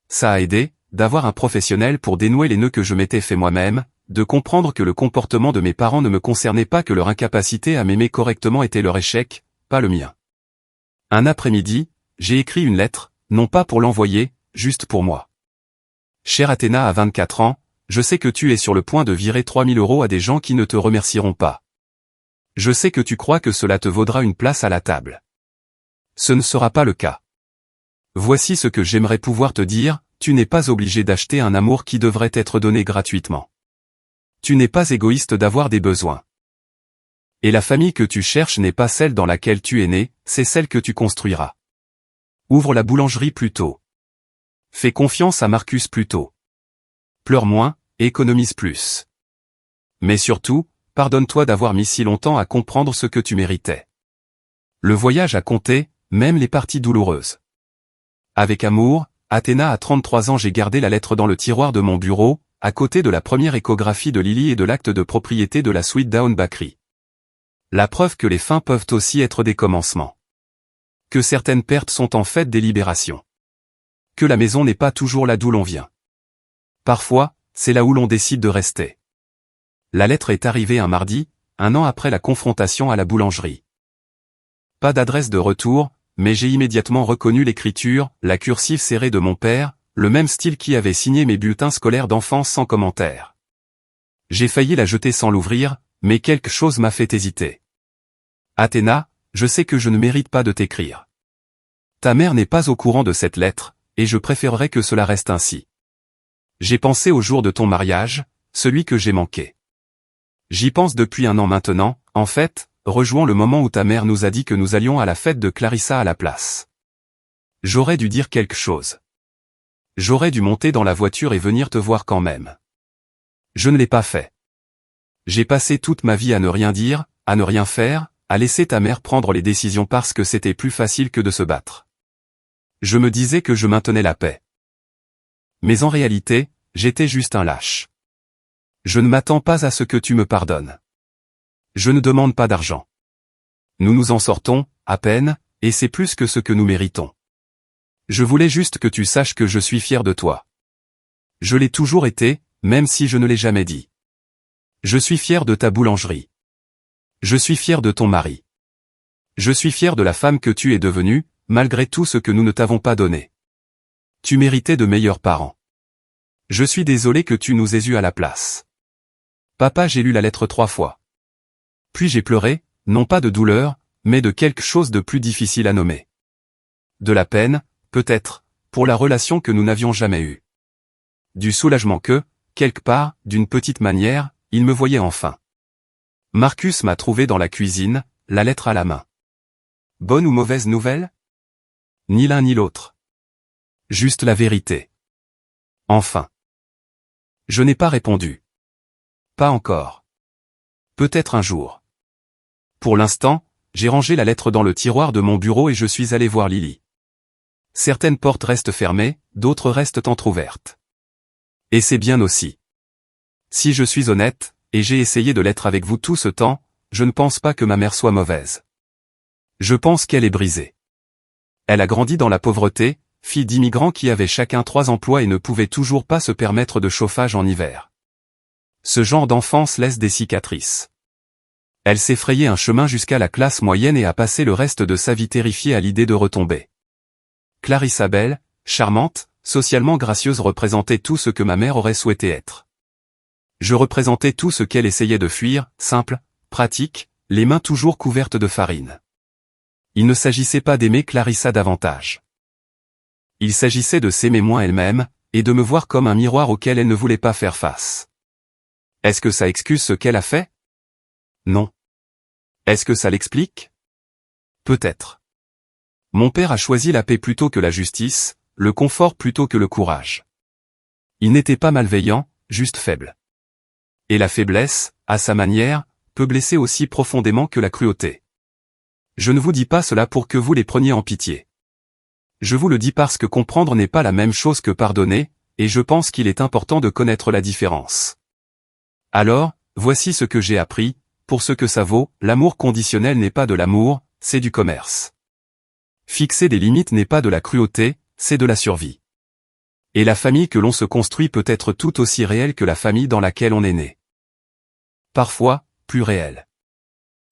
Ça a aidé, d'avoir un professionnel pour dénouer les nœuds que je m'étais fait moi-même, de comprendre que le comportement de mes parents ne me concernait pas, que leur incapacité à m'aimer correctement était leur échec, pas le mien. Un après-midi, j'ai écrit une lettre, non pas pour l'envoyer, juste pour moi. Chère Athéna à 24 ans, je sais que tu es sur le point de virer 3000 € à des gens qui ne te remercieront pas. Je sais que tu crois que cela te vaudra une place à la table. Ce ne sera pas le cas. Voici ce que j'aimerais pouvoir te dire, tu n'es pas obligé d'acheter un amour qui devrait être donné gratuitement. Tu n'es pas égoïste d'avoir des besoins. Et la famille que tu cherches n'est pas celle dans laquelle tu es né, c'est celle que tu construiras. Ouvre la boulangerie plus tôt. Fais confiance à Marcus plus tôt. Pleure moins, économise plus. Mais surtout, pardonne-toi d'avoir mis si longtemps à comprendre ce que tu méritais. Le voyage a compté, même les parties douloureuses. Avec amour, Athéna à 33 ans. J'ai gardé la lettre dans le tiroir de mon bureau, à côté de la première échographie de Lily et de l'acte de propriété de la Sweet Down Bakery. La preuve que les fins peuvent aussi être des commencements. Que certaines pertes sont en fait des libérations. Que la maison n'est pas toujours là d'où l'on vient. Parfois, c'est là où l'on décide de rester. La lettre est arrivée un mardi, un an après la confrontation à la boulangerie. Pas d'adresse de retour, mais j'ai immédiatement reconnu l'écriture, la cursive serrée de mon père, le même style qui avait signé mes bulletins scolaires d'enfance sans commentaire. J'ai failli la jeter sans l'ouvrir, mais quelque chose m'a fait hésiter. Athéna, je sais que je ne mérite pas de t'écrire. Ta mère n'est pas au courant de cette lettre, et je préférerais que cela reste ainsi. J'ai pensé au jour de ton mariage, celui que j'ai manqué. J'y pense depuis un an maintenant, en fait, rejoint le moment où ta mère nous a dit que nous allions à la fête de Clarissa à la place. J'aurais dû dire quelque chose. J'aurais dû monter dans la voiture et venir te voir quand même. Je ne l'ai pas fait. J'ai passé toute ma vie à ne rien dire, à ne rien faire, à laisser ta mère prendre les décisions parce que c'était plus facile que de se battre. Je me disais que je maintenais la paix. Mais en réalité, j'étais juste un lâche. Je ne m'attends pas à ce que tu me pardonnes. Je ne demande pas d'argent. Nous nous en sortons, à peine, et c'est plus que ce que nous méritons. Je voulais juste que tu saches que je suis fier de toi. Je l'ai toujours été, même si je ne l'ai jamais dit. Je suis fier de ta boulangerie. Je suis fier de ton mari. Je suis fier de la femme que tu es devenue, malgré tout ce que nous ne t'avons pas donné. Tu méritais de meilleurs parents. Je suis désolé que tu nous aies eus à la place. Papa, j'ai lu la lettre 3 fois. Puis j'ai pleuré, non pas de douleur, mais de quelque chose de plus difficile à nommer. De la peine, peut-être, pour la relation que nous n'avions jamais eue. Du soulagement que, quelque part, d'une petite manière, il me voyait enfin. Marcus m'a trouvé dans la cuisine, la lettre à la main. Bonne ou mauvaise nouvelle? Ni l'un ni l'autre. Juste la vérité. Enfin. Je n'ai pas répondu. Pas encore. Peut-être un jour. Pour l'instant, j'ai rangé la lettre dans le tiroir de mon bureau et je suis allé voir Lily. Certaines portes restent fermées, d'autres restent entr'ouvertes. Et c'est bien aussi. Si je suis honnête, et j'ai essayé de l'être avec vous tout ce temps, je ne pense pas que ma mère soit mauvaise. Je pense qu'elle est brisée. Elle a grandi dans la pauvreté, fille d'immigrants qui avaient chacun 3 emplois et ne pouvaient toujours pas se permettre de chauffage en hiver. Ce genre d'enfance laisse des cicatrices. Elle s'est frayé un chemin jusqu'à la classe moyenne et a passé le reste de sa vie terrifiée à l'idée de retomber. Clarissa belle, charmante, socialement gracieuse représentait tout ce que ma mère aurait souhaité être. Je représentais tout ce qu'elle essayait de fuir, simple, pratique, les mains toujours couvertes de farine. Il ne s'agissait pas d'aimer Clarissa davantage. Il s'agissait de s'aimer moins elle-même, et de me voir comme un miroir auquel elle ne voulait pas faire face. Est-ce que ça excuse ce qu'elle a fait? Non. Est-ce que ça l'explique? Peut-être. Mon père a choisi la paix plutôt que la justice, le confort plutôt que le courage. Il n'était pas malveillant, juste faible. Et la faiblesse, à sa manière, peut blesser aussi profondément que la cruauté. Je ne vous dis pas cela pour que vous les preniez en pitié. Je vous le dis parce que comprendre n'est pas la même chose que pardonner, et je pense qu'il est important de connaître la différence. Alors, voici ce que j'ai appris, pour ce que ça vaut, l'amour conditionnel n'est pas de l'amour, c'est du commerce. Fixer des limites n'est pas de la cruauté, c'est de la survie. Et la famille que l'on se construit peut être tout aussi réelle que la famille dans laquelle on est né. Parfois, plus réelle.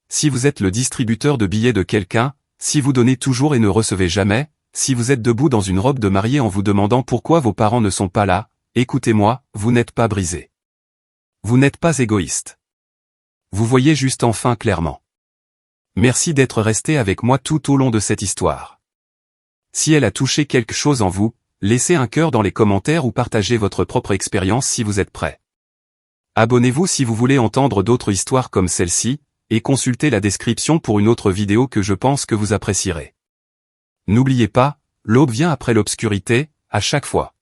Si vous êtes le distributeur de billets de quelqu'un, si vous donnez toujours et ne recevez jamais, si vous êtes debout dans une robe de mariée en vous demandant pourquoi vos parents ne sont pas là, écoutez-moi, vous n'êtes pas brisé. Vous n'êtes pas égoïste. Vous voyez juste enfin clairement. Merci d'être resté avec moi tout au long de cette histoire. Si elle a touché quelque chose en vous, laissez un cœur dans les commentaires ou partagez votre propre expérience si vous êtes prêt. Abonnez-vous si vous voulez entendre d'autres histoires comme celle-ci, et consultez la description pour une autre vidéo que je pense que vous apprécierez. N'oubliez pas, l'aube vient après l'obscurité, à chaque fois.